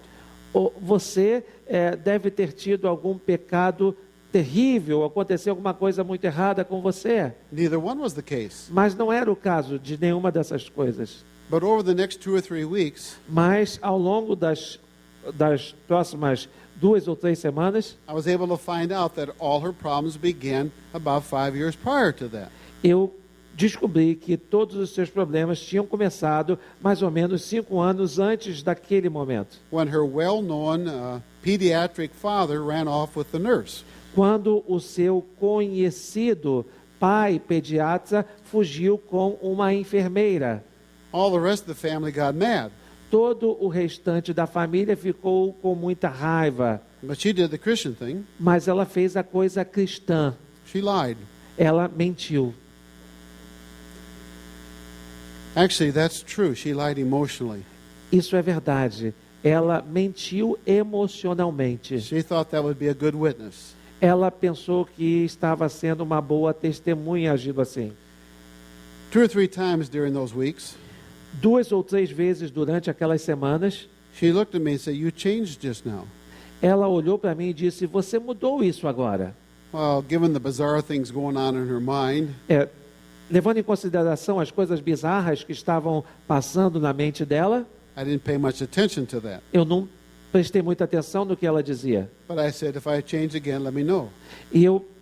você deve ter tido algum pecado terrível, aconteceu alguma coisa muito errada com você. Neither one was the case. Mas não era o caso de nenhuma dessas coisas. But over the next 2 or 3 weeks, Mas ao longo das próximas 2 ou 3 semanas, I was able to find out that all her problems began about 5 years prior to that. eu descobri que todos os seus problemas tinham começado mais ou menos 5 anos antes daquele momento. When her well-known pediatric father ran off with the nurse. Quando o seu conhecido pai pediatra fugiu com uma enfermeira. All the rest of the family got mad. todo o restante da família ficou com muita raiva. But she did the Christian thing. Mas ela fez a coisa cristã. She lied. Ela mentiu. Actually, that's true. She lied emotionally. Isso é verdade. Ela mentiu emocionalmente. She thought that would be a good witness. Ela pensou que estava sendo uma boa testemunha agindo assim. 2 or 3 times during those weeks, 2 ou 3 vezes durante aquelas semanas, she looked at me and said, "You changed just now." ela olhou para mim e disse: "Você mudou isso agora." Well, given the bizarre things going on in her mind, Levando em consideração as coisas bizarras que estavam passando na mente dela, I didn't pay much attention to that. eu não prestei muita atenção no que ela dizia. But I said, if I change again, let me know.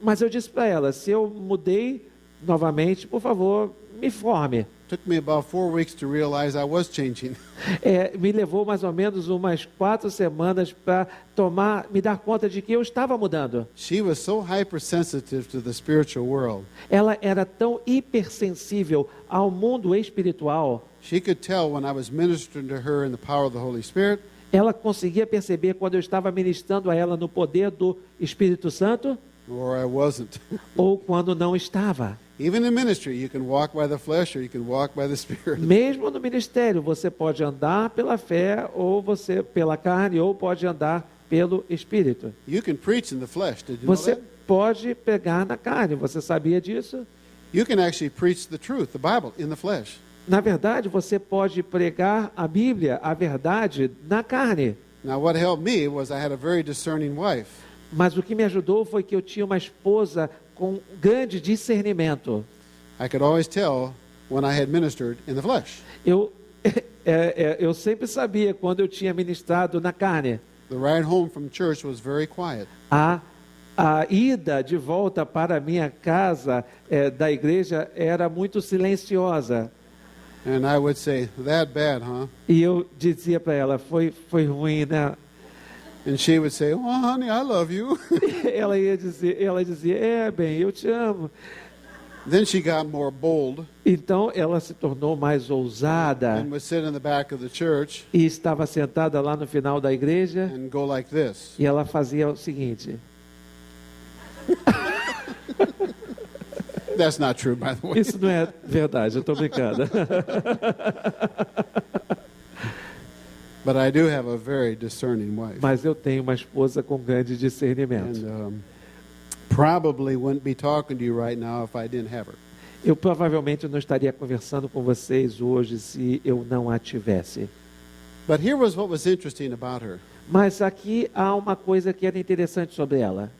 Mas eu disse para ela: se eu mudei novamente, por favor, me informe. Took me about 4 weeks to realize I was changing. Me levou mais ou menos umas 4 semanas para me dar conta de que eu estava mudando. She was so hypersensitive to the spiritual world. Ela era tão hipersensível ao mundo espiritual. She could tell when I was ministering to her in the power of the Holy Spirit, Ela conseguia perceber quando eu estava ministrando a ela no poder do Espírito Santo or I wasn't. ou quando não estava. Even in ministry, you can walk by the flesh or you can walk by the Spirit. Mesmo no ministério, você pode andar pela fé ou você pela carne ou pode andar pelo Espírito. You can preach in the flesh. Did you know Você that? pode pegar na carne. Você sabia disso? You can actually preach the truth, the Bible, in the flesh. Na verdade, você pode pregar a Bíblia, a verdade, na carne. Now, what helped me was I had a very discerning wife. Mas o que me ajudou foi que eu tinha uma esposa com grande discernimento. I could always tell when I had ministered in the flesh. Eu sempre sabia quando eu tinha ministrado na carne. The ride home from church was very quiet. A ida de volta para a minha casa da igreja era muito silenciosa. And I would say, that bad, huh? E eu dizia para ela: foi ruim, né? And she would say, oh, honey, I love you. Ela dizia: bem, eu te amo. Then she got more bold Então ela se tornou mais ousada and would sit in the back of the church e estava sentada lá no final da igreja and go like this. e ela fazia o seguinte. That's not true, by the way. Isso não é verdade, eu estou brincando. But I do have a very discerning wife. Mas eu tenho uma esposa com grande discernimento. And probably wouldn't be talking to you right now if I didn't have her. Eu provavelmente não estaria conversando com vocês hoje se eu não a tivesse. But here was what was interesting about her. Mas aqui há uma coisa que era interessante sobre ela.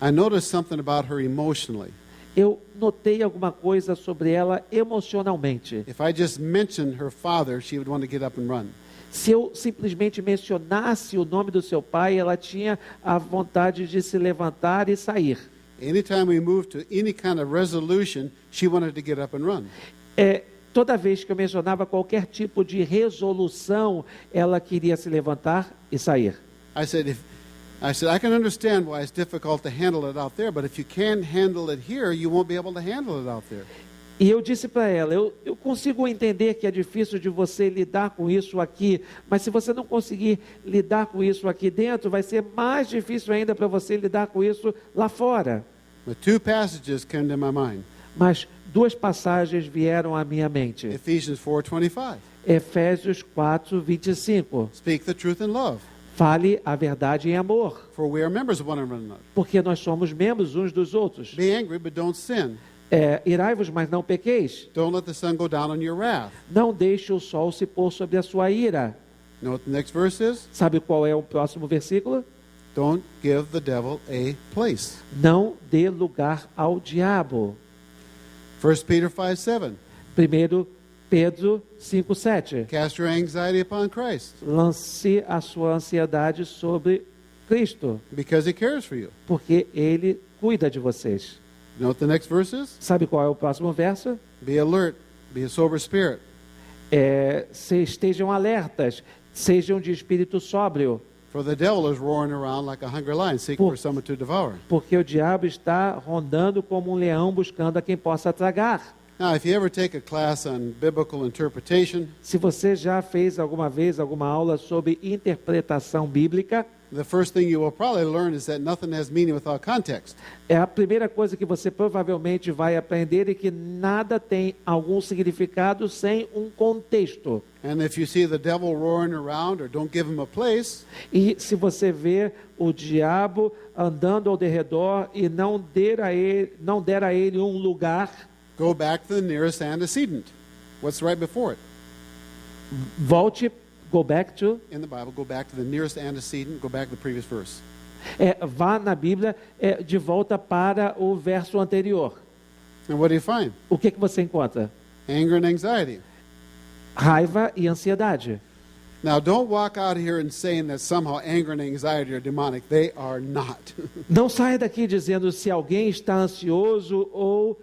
I noticed something about her emotionally. Eu notei alguma coisa sobre ela emocionalmente. If I just mentioned her father, she would want to get up and run. Se eu simplesmente mencionasse o nome do seu pai, ela tinha a vontade de se levantar e sair. Anytime we moved to any kind of resolution, she wanted to get up and run. Toda vez que eu mencionava qualquer tipo de resolução, ela queria se levantar e sair. I said, I can understand why it's difficult to handle it out there, but if you can't handle it here, you won't be able to handle it out there. E eu disse para ela: eu consigo entender que é difícil de você lidar com isso aqui, mas se você não conseguir lidar com isso aqui dentro, vai ser mais difícil ainda para você lidar com isso lá fora. But 2 passages came to my mind. Mas 2 passagens vieram à minha mente. Ephesians 4:25. Efésios 4:25. Speak the truth in love, Fale a verdade em amor, for we are members of one another. porque nós somos membros uns dos outros. Be angry, but don't sin. Irai-vos, mas não pequeis. Don't let the sun go down on your wrath. Não deixe o sol se pôr sobre a sua ira. You know what the next verse is? Sabe qual é o próximo versículo? Don't give the devil a place. Não dê lugar ao diabo. 1 Peter 5:7. 1 Pedro 5:7. Cast your anxiety upon Christ, Lance a sua ansiedade sobre Cristo, because he cares for you. porque Ele cuida de vocês. You know what the next verse is? Sabe qual é o próximo verso? Be alert, be a sober spirit. Estejam alertas, sejam de espírito sóbrio, For the devil is roaring around like a hungry lion, seeking for someone to devour. porque o diabo está rondando como um leão buscando a quem possa tragar. Now, if you ever take a class on biblical interpretation, Se você já fez alguma vez alguma aula sobre interpretação bíblica, the first thing you will probably learn is that nothing has meaning without context. é a primeira coisa que você provavelmente vai aprender é que nada tem algum significado sem um contexto. And if you see the devil roaring around or don't give him a place, E se você vê o diabo andando ao derredor e não der a ele um lugar, go back to the nearest antecedent. What's right before it? volte, go back to, In the Bible, go back to the nearest antecedent, go back to the previous verse. vá na Bíblia de volta para o verso anterior. And what do you find? O que você encontra? Anger and anxiety. Raiva e ansiedade. Now, don't walk out here and saying that somehow anger and anxiety are demonic. They are not. Não saia daqui dizendo se alguém está ansioso ou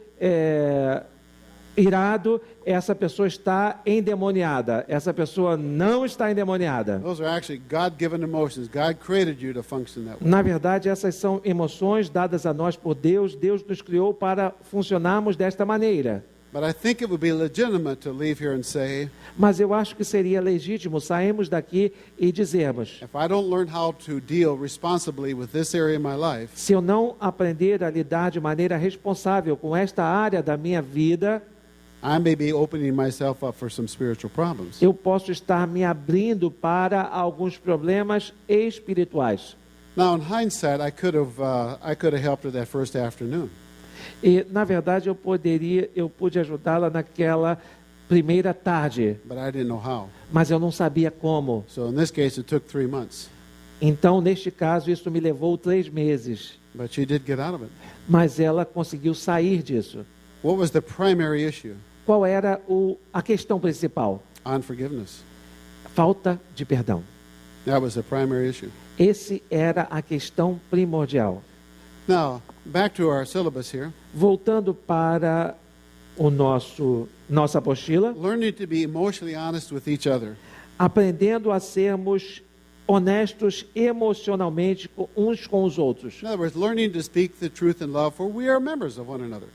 irado, essa pessoa está endemoniada. Essa pessoa não está endemoniada. Those are actually God-given emotions. God created you to function that way. Na verdade, essas são emoções dadas a nós por Deus. Deus nos criou para funcionarmos desta maneira. But I think it would be legitimate to leave here and say, Mas eu acho que seria legítimo sairmos daqui e dizermos: if I don't learn how to deal responsibly with this area of my life, se eu não aprender a lidar de maneira responsável com esta área da minha vida, I may be opening myself up for some spiritual problems. eu posso estar me abrindo para alguns problemas espirituais. Now, in hindsight, I could have helped her that first afternoon. E, na verdade, eu pude ajudá-la naquela primeira tarde, But I didn't know how. mas eu não sabia como. So in this case, it took 3 months. Então, neste caso, isso me levou 3 meses. But she did get out of it. Mas ela conseguiu sair disso. What was the primary issue? Qual era a questão principal? Unforgiveness. Falta de perdão. That was the primary issue. Esse era a questão primordial. Now, back to our syllabus here. Voltando para o nossa apostila, Learning to be emotionally honest with each other. aprendendo a sermos honestos emocionalmente uns com os outros. In other words, learning to speak the truth in love, for we are members of one another.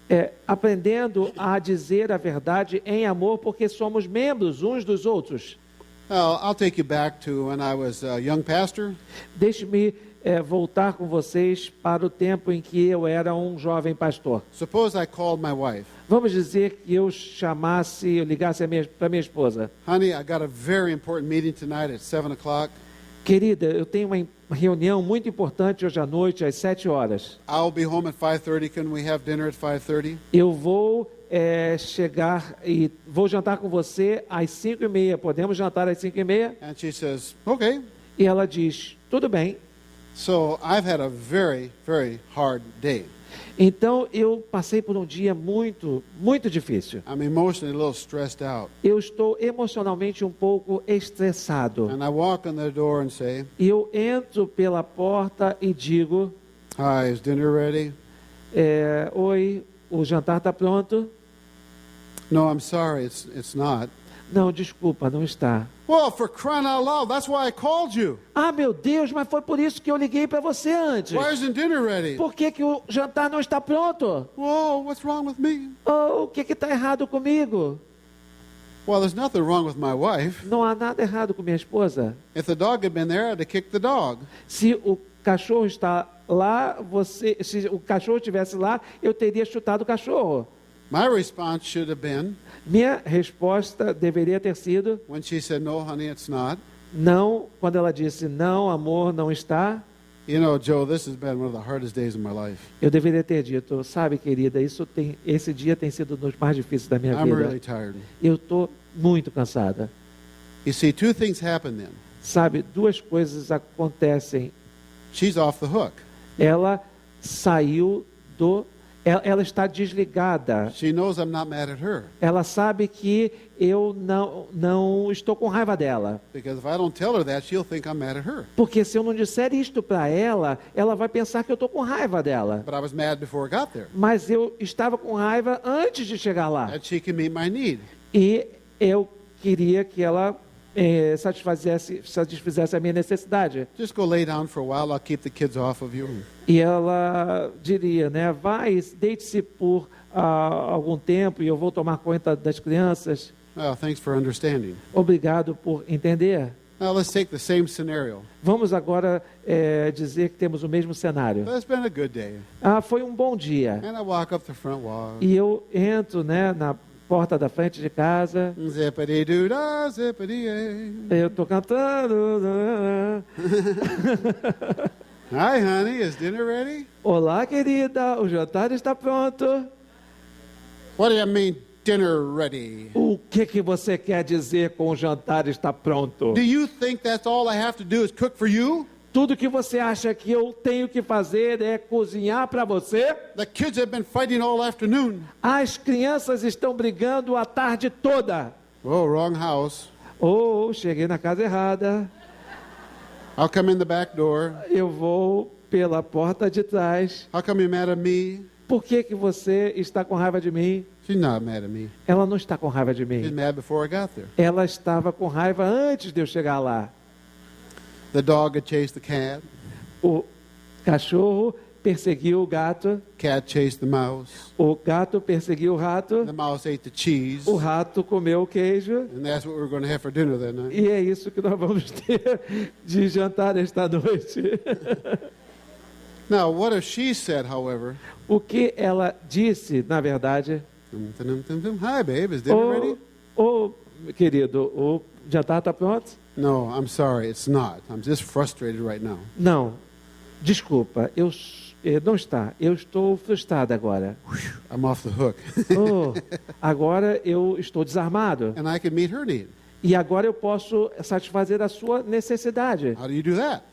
Aprendendo a dizer a verdade em amor, porque somos membros uns dos outros. Now, I'll take you back to when I was a young pastor. Deixe-me voltar com vocês para o tempo em que eu era um jovem pastor. Suppose I called my wife. Vamos dizer que eu ligasse para minha esposa. Honey, I got a very important meeting tonight at 7 o'clock. Querida, eu tenho uma reunião muito importante hoje à noite, às 7 horas. I'll be home at 5:30. Can we have dinner at 5:30? Eu vou chegar e vou jantar com você às 5:30. Podemos jantar às 5:30? And she says, okay. E ela diz, tudo bem. So I've had a very, very hard day. Então, eu passei por um dia muito, muito difícil. I'm emotionally a little stressed out. Eu estou emocionalmente um pouco estressado. And I walk on the door and say, E eu entro pela porta e digo, hi, is dinner ready? oi, o jantar está pronto? No, I'm sorry, it's not. Não, desculpa, não está. Well, for crying out loud, that's why I called you. Ah, meu Deus, mas foi por isso que eu liguei para você antes. Why isn't dinner ready? Por que o jantar não está pronto? Whoa, what's wrong with me? Oh, o que está errado comigo? Well, there's nothing wrong with my wife. Não há nada errado com minha esposa. If the dog had been there, I'd have kicked the dog. Se o cachorro está lá, se o cachorro estivesse lá, eu teria chutado o cachorro. My response should have been, Minha resposta deveria ter sido when she said, no, honey, it's not. não, quando ela disse não, amor, não está. You know, Joe, this has been one of the hardest days of my life. Eu deveria ter dito, sabe, querida, esse dia tem sido um dos mais difíceis da minha I'm vida. really tired. Eu estou muito cansada. You see, 2 things happen then. Sabe, 2 coisas acontecem. She's off the hook. Ela saiu ela está desligada. She knows I'm not mad at her. Ela sabe que eu não estou com raiva dela. Because if I don't tell her that, she'll think I'm mad at her. Porque se eu não disser isto para ela, ela vai pensar que eu estou com raiva dela. But I was mad before I got there. Mas eu estava com raiva antes de chegar lá. That she can meet my need. E eu queria que ela satisfizesse a minha necessidade. Just go lay down for a while. I'll keep the kids off of you. E ela diria, né, vai, deite-se por algum tempo e eu vou tomar conta das crianças. Well, thanks for understanding. Obrigado por entender. Now let's take the same scenario. Vamos agora dizer que temos o mesmo cenário. It's been a good day. Foi um bom dia. And I walk up the front walk. E eu entro, né, na porta da frente de casa. Zippity-doo-dah, zippity-yay. Eu estou cantando. Hi, honey, is dinner ready? Olá, querida, o jantar está pronto. What do you mean, dinner ready? O que você quer dizer com o jantar está pronto? Do you think that's all I have to do is cook for you? Tudo que você acha que eu tenho que fazer é cozinhar para você? The kids have been fighting all afternoon. As crianças estão brigando a tarde toda. Oh, wrong house. Cheguei na casa errada. I'll come in the back door. Eu vou pela porta de trás. How come you're mad at me? Por que você está com raiva de mim? She's not mad at me. Ela não está com raiva de She's mim. mad before I got there. Ela estava com raiva antes de eu chegar lá. The dog had chased the cat. O cachorro perseguiu o gato. Cat chased the mouse. O gato perseguiu o rato. The mouse ate the cheese. O rato comeu o queijo. And that's what we're going to have for dinner that night. E é isso que nós vamos ter de jantar esta noite. Now, what if she said, however, O que ela disse, na verdade, hi, babe, is dinner ready? Querido, o jantar está pronto? No, I'm sorry, it's not. I'm just frustrated right now. Não, desculpa, não está. Eu estou frustrada agora. I'm off the hook. Agora eu estou desarmado. And I can meet her need. E agora eu posso satisfazer a sua necessidade. How do you do that?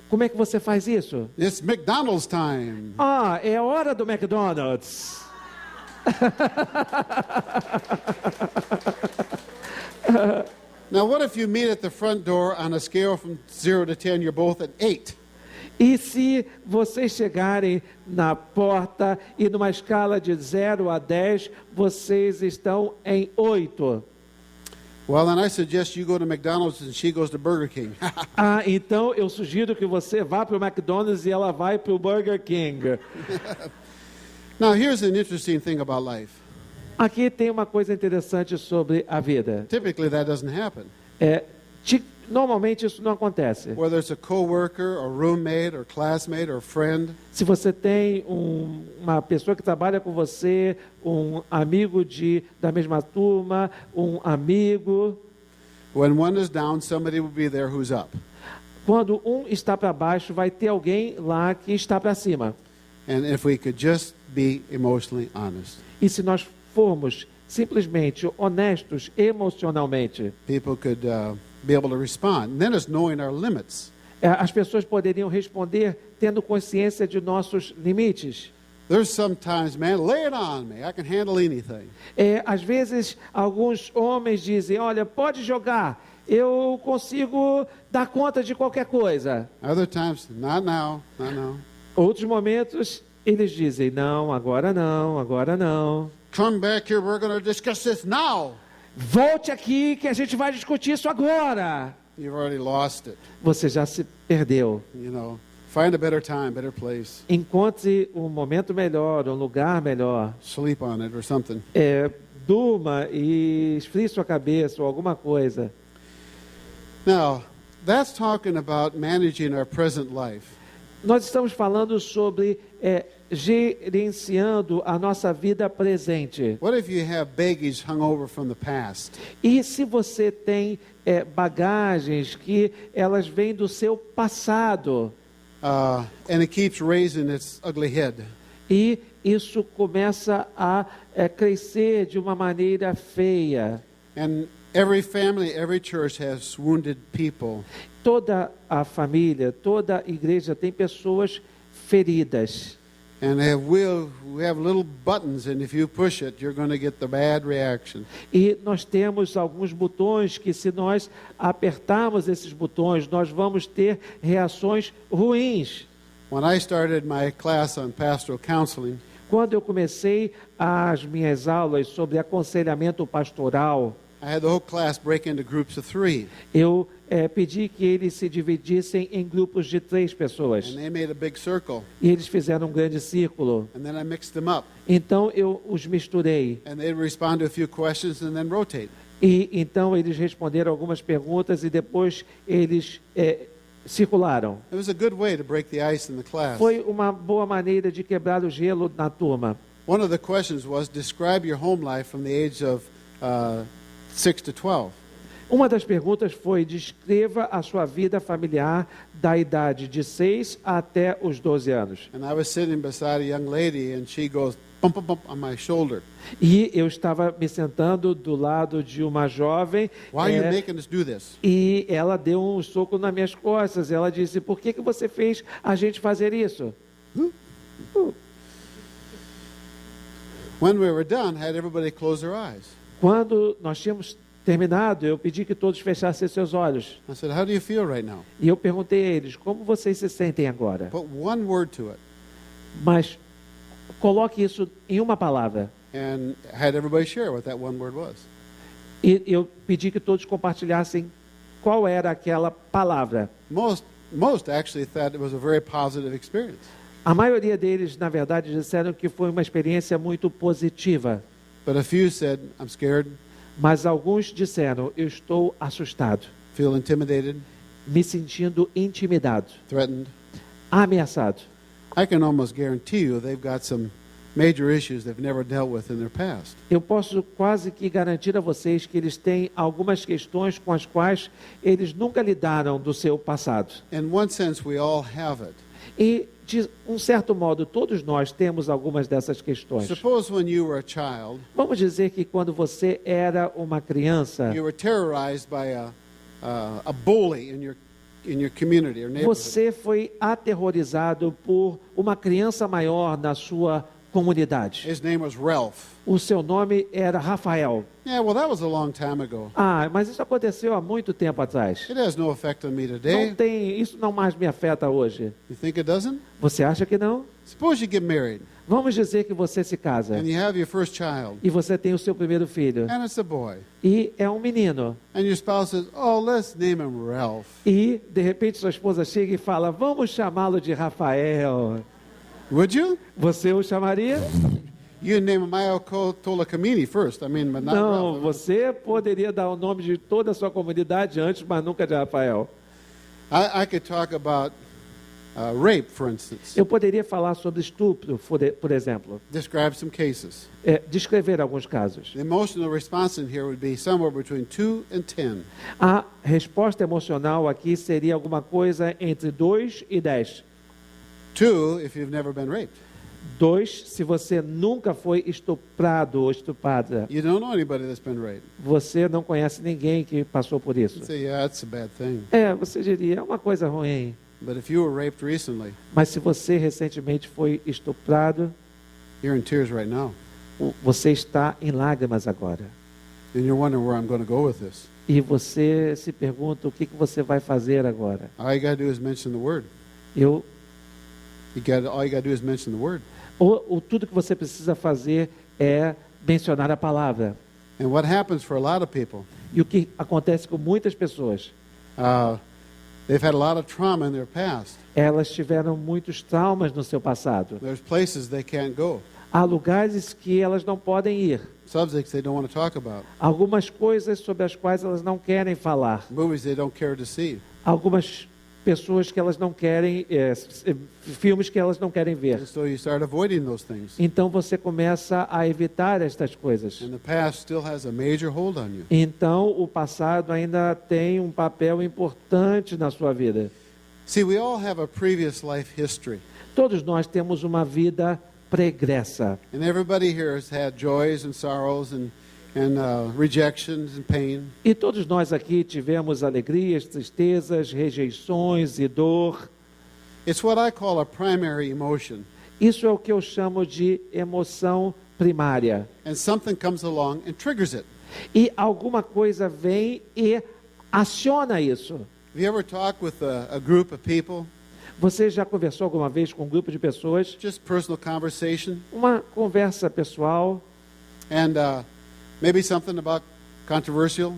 Como é que você faz isso? It's McDonald's time. É a hora do McDonald's. Now, what if you meet at the front door on a scale from 0 to 10, you're both at 8? E se vocês chegarem na porta e numa escala de 0 a 10, vocês estão em 8? Well, then I suggest you go to McDonald's and she goes to Burger King. Então eu sugiro que você vá para o McDonald's e ela vai para o Burger King. Now, here's an interesting thing about life. Aqui tem uma coisa interessante sobre a vida. Typically, that doesn't happen. Normalmente isso não acontece. Whether it's a coworker, or roommate, or classmate, or friend, Se você tem uma pessoa que trabalha com você, um amigo da mesma turma, um amigo, when one is down, somebody will be there who's up. quando um está para baixo, vai ter alguém lá que está para cima. And if we could just be emotionally honest, E se nós formos simplesmente honestos emocionalmente, people could be able to respond. And then it's knowing our limits. as pessoas poderiam responder tendo consciência de nossos limites. There's sometimes, man, lay it on me. I can handle anything. Às vezes, alguns homens dizem, olha, pode jogar, eu consigo dar conta de qualquer coisa. Other times, not now, not now. Outros momentos, eles dizem, não, agora não, agora não. Come back here, we're going to discuss this now. Volte aqui que a gente vai discutir isso agora. You've already lost it. Você já se perdeu. You know, find a better time, better place. Encontre um momento melhor, um lugar melhor. Sleep on it or something. Durma e esfrie sua cabeça ou alguma coisa. Now, that's talking about managing our present life. Nós estamos falando sobre gerenciando a nossa vida presente. What if you have baggage hung over from the past? E se você tem bagagens que elas vêm do seu passado And it keeps raising its ugly head. e isso começa a crescer de uma maneira feia. And every family, every church has wounded people. Toda a família, toda a igreja tem pessoas feridas. And we have little buttons, and if you push it, you're going to get the bad reaction. E nós temos alguns botões que, se nós apertarmos esses botões, nós vamos ter reações ruins. When I started my class on pastoral counseling, Quando eu comecei as minhas aulas sobre aconselhamento pastoral, I had the whole class break into groups of 3. eu pedi que eles se dividissem em grupos de 3 pessoas. And they made a big circle. E eles fizeram um grande círculo. And then I mixed them up. Então eu os misturei. And they'd respond to a few questions and then rotate. E então eles responderam algumas perguntas e depois eles circularam. It was a good way to break the ice in the class. Foi uma boa maneira de quebrar o gelo na turma. One of the questions was, describe your home life from the age of 6 to 12. Uma das perguntas foi: descreva a sua vida familiar da idade de 6 até os 12 anos. And I was sitting beside a young lady and she goes, bump, bump, bump on my shoulder. E eu estava me sentando do lado de uma jovem Why are you making us do this? e ela deu um soco nas minhas costas. Ela disse: por que você fez a gente fazer isso? When we were done, had everybody close their eyes. Quando nós tínhamos terminado, eu pedi que todos fechassem seus olhos. I said, how do you feel right now? E eu perguntei a eles: como vocês se sentem agora? Put one word to it. Mas coloque isso em uma palavra. And had everybody share what that one word was. E eu pedi que todos compartilhassem qual era aquela palavra. Most actually thought it was a very positive experience. A maioria deles, na verdade, disseram que foi uma experiência muito positiva. But a few said, I'm scared, Mas alguns disseram: eu estou assustado, feel intimidated, me sentindo intimidado, threatened. ameaçado. I can almost guarantee you they've got some major issues they've never dealt with in their past. Eu posso quase que garantir a vocês que eles têm algumas questões com as quais eles nunca lidaram do seu passado. In one sense, we all have it. E, de um certo modo, todos nós temos algumas dessas questões. Suppose when you were a child, Vamos dizer que quando você era uma criança, you were terrorized by a bully in your community or neighborhood. você foi aterrorizado por uma criança maior na sua comunidade. His name was Ralph. O seu nome era Rafael. Yeah, well, that was a long time ago. Mas isso aconteceu há muito tempo atrás. It has no effect on me today. Isso não mais me afeta hoje. You think it doesn't? Você acha que não? Suppose you get married Vamos dizer que você se casa and you have your first child, e você tem o seu primeiro filho and it's a boy. e é um menino. And your spouse says, oh, let's name him Ralph. E, de repente, sua esposa chega e fala: vamos chamá-lo de Rafael. Would you? Você o chamaria? You name him Mayoko Tolakamini first. I mean, but not Não, Ralph. você poderia dar o nome de toda a sua comunidade antes, mas nunca de Rafael. I could talk about rape, for instance. Eu poderia falar sobre estupro, por exemplo. Describe some cases. Descrever alguns casos. The emotional response in here would be somewhere between 2 and 10. A resposta emocional aqui seria alguma coisa entre 2 e 10. 2 if you've never been raped. 2, se você nunca foi estuprado ou estuprada. You don't know anybody that's been raped. Você não conhece ninguém que passou por isso. You say, yeah, that's a bad thing. Você diria: é uma coisa ruim. But if you were raped recently, Mas se você recentemente foi estuprado, you're in tears right now. você está em lágrimas agora. And you're wondering where I'm going to go with this. E você se pergunta: o que você vai fazer agora? All you got to do is mention the word. All All you got to do is mention the word. Tudo que você precisa fazer é mencionar a palavra. And what happens for a lot of people, E o que acontece com muitas pessoas? they've had a lot of trauma in their past. Elas tiveram muitos traumas no seu passado. There's places they can't go, Há lugares que elas não podem ir. subjects they don't want to talk about, Algumas coisas sobre as quais elas não querem falar. movies they don't care to see. Algumas pessoas que elas não querem, filmes que elas não querem ver. And so you start avoiding those things. Então você começa a evitar estas coisas. And the past still has a major hold on you. Então o passado ainda tem um papel importante na sua vida. See, we all have a previous life history. Todos nós temos uma vida pregressa. And everybody here has had joys and sorrows and rejections and pain. E todos nós aqui tivemos alegrias, tristezas, rejeições e dor. It's what I call a primary emotion. Isso é o que eu chamo de emoção primária. And something comes along and triggers it. E alguma coisa vem e aciona isso. Have you ever talked with a group of people? Você já conversou alguma vez com um grupo de pessoas? Just personal conversation? Uma conversa pessoal And maybe something about controversial?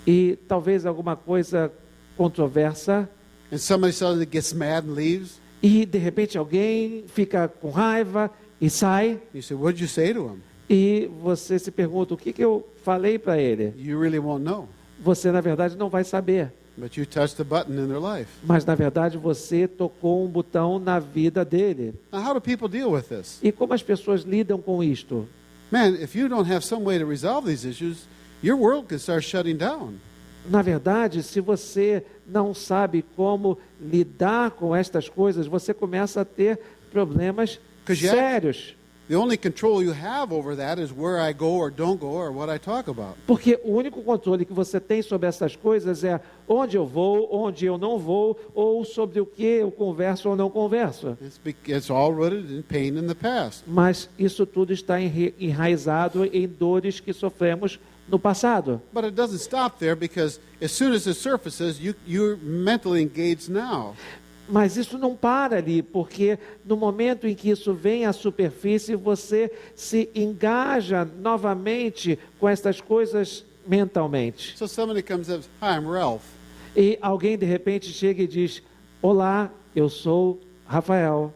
e talvez alguma coisa controversa and somebody suddenly gets mad and leaves. e de repente alguém fica com raiva e sai You say, what did you say to him? e você se pergunta o que eu falei para ele. You really won't know. Você na verdade não vai saber, But you touched the button in their life. mas na verdade você tocou um botão na vida dele. Now, how do people deal with this? E como as pessoas lidam com isto? Man, if you don't have some way to resolve these issues, your world could start shutting down. Na verdade, se você não sabe como lidar com estas coisas, você começa a ter problemas Because you sérios. The only control you have over that is where I go or don't go or what I talk about. Porque o único controle que você tem sobre essas coisas é onde eu vou, onde eu não vou, ou sobre o que eu converso ou não converso. It's all rooted in pain in the past. Mas isso tudo está enraizado em dores que sofremos no passado. But it doesn't stop there because as soon as it surfaces, you're mentally engaged now. Mas isso não para ali, porque no momento em que isso vem à superfície, você se engaja novamente com estas coisas mentalmente. So somebody comes up, hi, I'm Ralph. E alguém de repente chega e diz: olá, eu sou Rafael.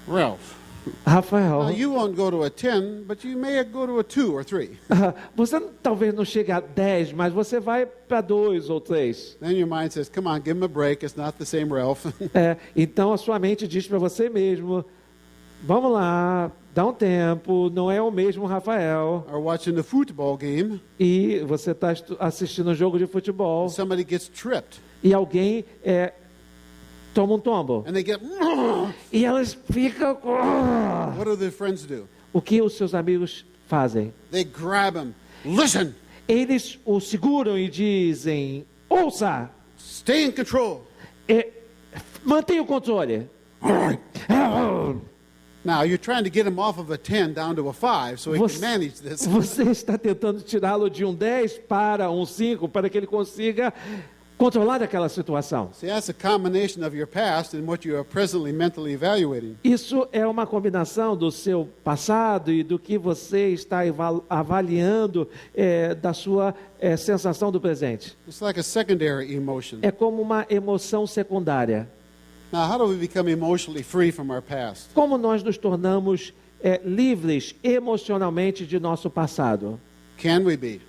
Ralph. Rafael. Now, you won't go to a 10, but you may go to a 2 or 3. Você talvez não chegue a 10, mas você vai para 2 ou 3. Then your mind says, come on, give him a break. It's not the same Ralph. Então a sua mente diz para você mesmo: vamos lá, dá um tempo, não é o mesmo Rafael. Or watching the football game, E você está assistindo um jogo de futebol somebody gets tripped. e alguém toma um tombo. And they get, E elas ficam com... what do their friends do? O que os seus amigos fazem? They grab him. Listen, Eles o seguram e dizem: ouça, stay in control. mantenha o controle. Now, you're trying to get him off of a 10 down to a 5 so he can manage this. Você está tentando tirá-lo de um 10 para um 5 para que ele consiga controlar aquela situação. See, that's a combination of your past and what you are presently mentally evaluating. Isso é uma combinação do seu passado e do que você está avaliando da sua sensação do presente. It's like a secondary emotion. É como uma emoção secundária. Now, how do we become emotionally free from our past? Como nós nos tornamos livres emocionalmente de nosso passado? Can we be?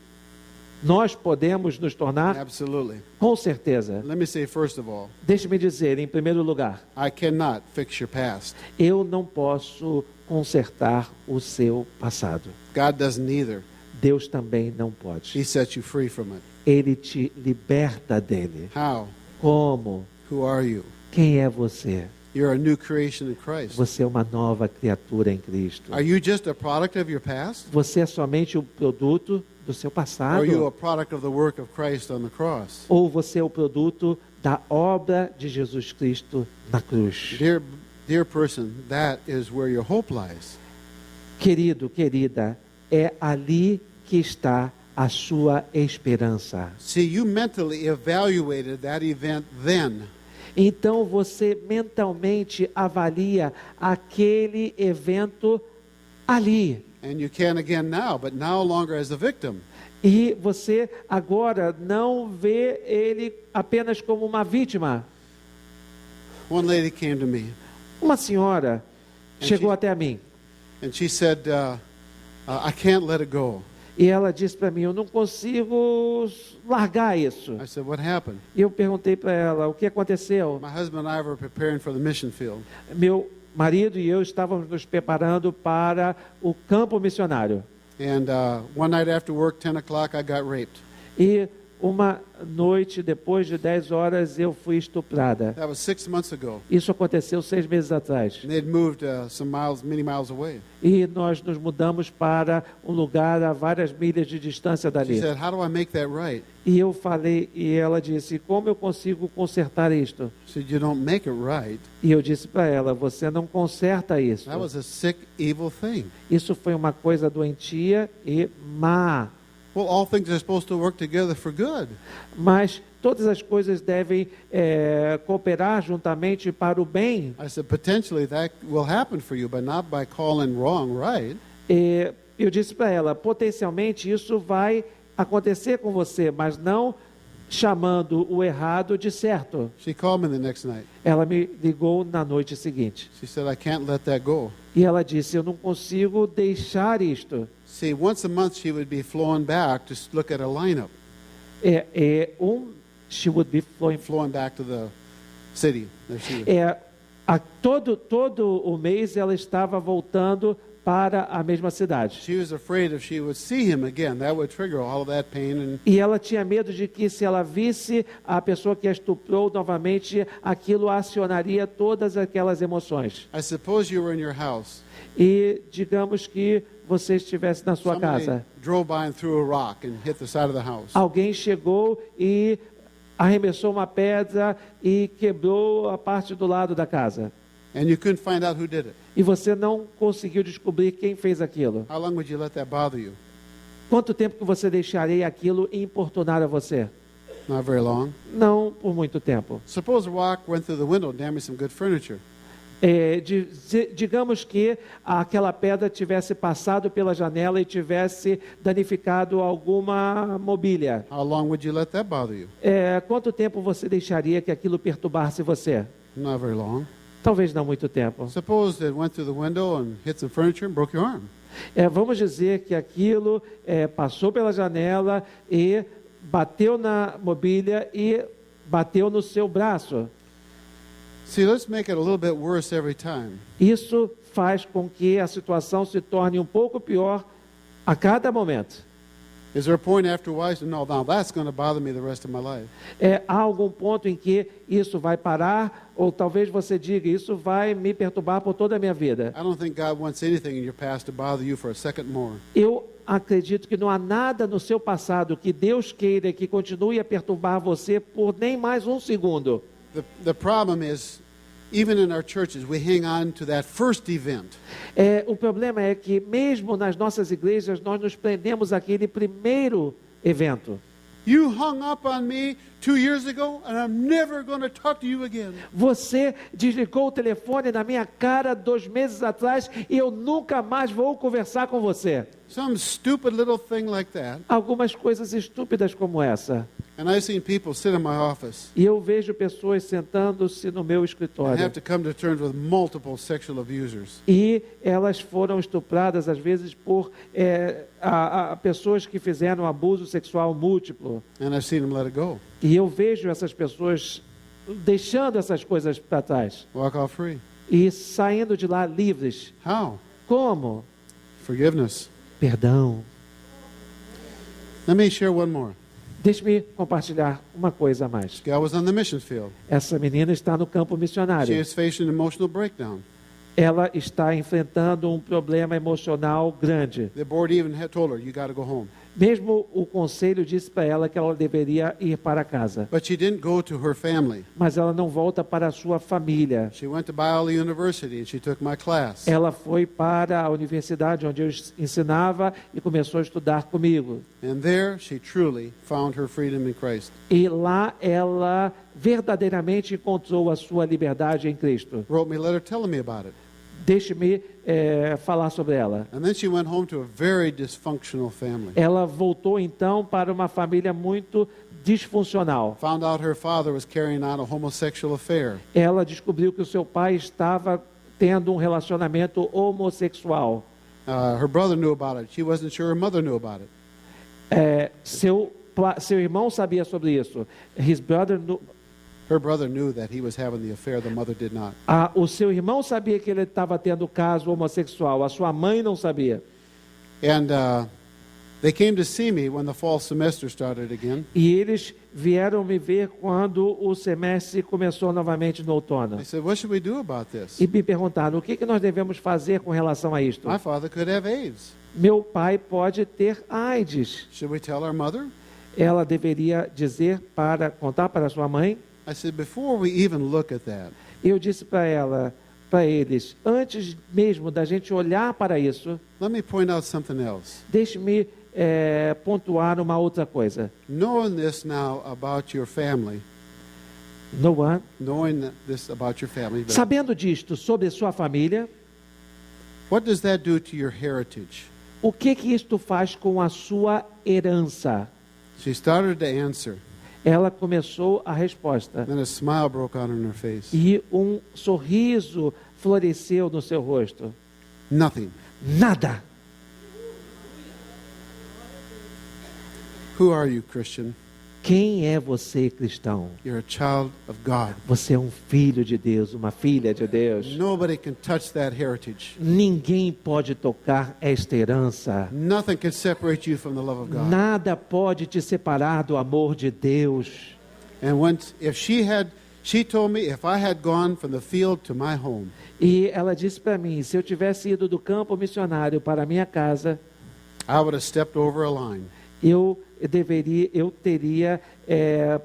Nós podemos nos tornar, Absolutely. com certeza. Let me say, first of all, Deixe-me dizer, em primeiro lugar, I cannot fix your past. eu não posso consertar o seu passado. God doesn't either. Deus também não pode. He sets you free from it. Ele te liberta dele. How? Como? Who are you? Quem é você? You're a new creation in Christ. Você é uma nova criatura em Cristo. Are you just a product of your past? Você é somente o produto do seu Or passado? are you a product of the work of Christ on the cross? Ou você é o produto da obra de Jesus Cristo na cruz? Dear person, that is where your hope lies. Querido, querida, é ali que está a sua esperança. See, you mentally evaluated that event then. Então você mentalmente avalia aquele evento ali. And you can again now, but no longer as a victim. E você agora não vê ele apenas como uma vítima. One lady came to me Uma senhora chegou she- até a mim and she said, I can't let it go. e ela disse para mim: eu não consigo largar isso. I said, what happened? E eu perguntei para ela: o que aconteceu? My husband and I were preparing for the mission field. Meu marido e eu estávamos nos preparando para o campo missionário. And one night after work, 10 o'clock, I got raped. E uma noite, depois de 10 horas, eu fui estuprada. That was 6 months ago. Isso aconteceu 6 meses atrás. And they'd moved many miles away. E nós nos mudamos para um lugar a várias milhas de distância She dali. said, how do I make that right? E eu falei, e ela disse: como eu consigo consertar isto? She said, you don't make it right. E eu disse para ela: você não conserta isso. That was a sick, evil thing. Isso foi uma coisa doentia e má. Well, all things are supposed to work together for good. Mas todas as coisas devem cooperar juntamente para o bem. I said, potentially that will happen for you, but not by calling wrong right. E eu disse para ela: potencialmente isso vai acontecer com você, mas não chamando o errado de certo. She called me the next night. Ela me ligou na noite seguinte. She said, I can't let that go. E ela disse, eu não consigo deixar isto. See, once a month she would be flown back to look at a lineup, She would be flowing. flown back to the city. There she was. Todo o mês ela estava voltando para a mesma cidade. She was afraid if she would see him again, that would trigger all of that pain. And E ela tinha medo de que se ela visse a pessoa que a estuprou novamente, aquilo acionaria todas aquelas emoções. I suppose you were in your house. E digamos que você estivesse na sua Somebody casa. drove by and threw a rock and hit the side of the house. Alguém chegou e arremessou uma pedra e quebrou a parte do lado da casa. And you couldn't find out who did it. E você não conseguiu descobrir quem fez aquilo. How long would you let that bother you? Quanto tempo que você deixaria aquilo importunar a você? Not very long. Não por muito tempo. Suppose a rock went through the window and damaged some good furniture. Digamos que aquela pedra tivesse passado pela janela e tivesse danificado alguma mobília. How long would you let that bother you? Quanto tempo você deixaria que aquilo perturbasse você? Not very long. Talvez não muito tempo. Suppose it went through the window and hit some furniture and broke your arm. Vamos dizer que aquilo passou pela janela e bateu na mobília e bateu no seu braço. See, let's make it a little bit worse every time. Isso faz com que a situação se torne um pouco pior a cada momento. Is there a point after a while? No, now that's going to bother me the rest of my life. Há algum ponto em que isso vai parar, ou talvez você diga, isso vai me perturbar por toda a minha vida. I don't think God wants anything in your past to bother you for a second more. Eu acredito que não há nada no seu passado que Deus queira que continue a perturbar você por nem mais um segundo. The problem is, even in our churches, we hang on to that first event. O problema é que mesmo nas nossas igrejas nós nos prendemos àquele primeiro evento. You hung up on me 2 years ago, and I'm never going to talk to you again. Você desligou o telefone na minha cara 2 meses atrás e eu nunca mais vou conversar com você. Some stupid little thing like that. Algumas coisas estúpidas como essa. And I've seen people sit in my office E eu vejo pessoas sentando-se no meu and escritório. have to come to terms with multiple sexual abusers. E elas foram estupradas, às vezes, por pessoas que fizeram abuso sexual múltiplo. And I've seen them let it go. E eu vejo essas pessoas deixando essas coisas para trás Walk off free. e saindo de lá livres. How? Como? Forgiveness. Perdão. Let me share one more. Deixe-me compartilhar uma coisa a mais. This gal was on the mission field. Essa menina está no campo She missionário. is facing an emotional breakdown. Ela está enfrentando um problema emocional grande. The board even had told her, you got to go home. Mesmo o conselho disse para ela que ela deveria ir para casa. But she didn't go to her family. Mas ela não volta para a sua família. She went to Biola University and she took my class. Ela foi para a universidade onde eu ensinava e começou a estudar comigo. And there she truly found her freedom in Christ. E lá ela verdadeiramente encontrou a sua liberdade em Cristo. Wrote me a letter telling me about it. Deixe-me falar sobre ela. And then she went home to a very dysfunctional family. Ela voltou então para uma família muito disfuncional. Found out her father was carrying on a homosexual affair. Ela descobriu que o seu pai estava tendo um relacionamento homossexual. Her brother knew about it. She wasn't sure her mother knew about it. Seu irmão sabia sobre isso. Her brother knew that he was having the affair. The mother did not. O seu irmão sabia que ele estava tendo caso homossexual. A sua mãe não sabia. And they came to see me when the fall semester started again. E eles vieram me ver quando o semestre começou novamente no outono. They said, what should we do about this? E me perguntaram, o que nós devemos fazer com relação a isto? My father could have AIDS. Meu pai pode ter AIDS. Should we tell our mother? Ela deveria contar para sua mãe. I said, before we even look at that, Eu disse para eles, antes mesmo da gente olhar para isso, let me point out something else. deixe-me pontuar uma outra coisa. Knowing this now about your family, knowing this about your family, Sabendo disto sobre sua família, what does that do to your heritage? o que isto faz com a sua herança? She started to answer. Ela começou a resposta. Then a smile broke out on her face. E um sorriso floresceu no seu rosto. Nothing. Nada. Who are you, Christian? Quem é você, cristão? You're a child of God. Você é um filho de Deus, uma filha de Deus. Nobody can touch that heritage. Ninguém pode tocar esta herança. Nothing can separate you from the love of God. Nada pode te separar do amor de Deus. And she told me if I had gone from the field to my home, E ela disse para mim, se eu tivesse ido do campo missionário para a minha casa, I would have stepped over a line. eu teria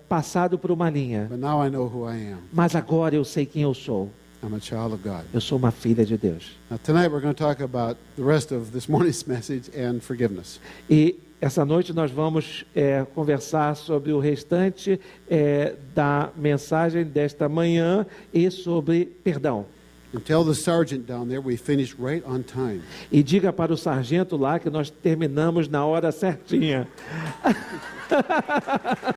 passado por uma linha. But now I know who I am. Mas agora eu sei quem eu sou. I'm a child of God. Eu sou uma filha de Deus. Now tonight we're going to talk about the rest of this morning's message and forgiveness. E essa noite nós vamos conversar sobre o restante da mensagem desta manhã e sobre perdão. And tell the sergeant down there we finished right on time. E diga para o sargento lá que nós terminamos na hora certinha.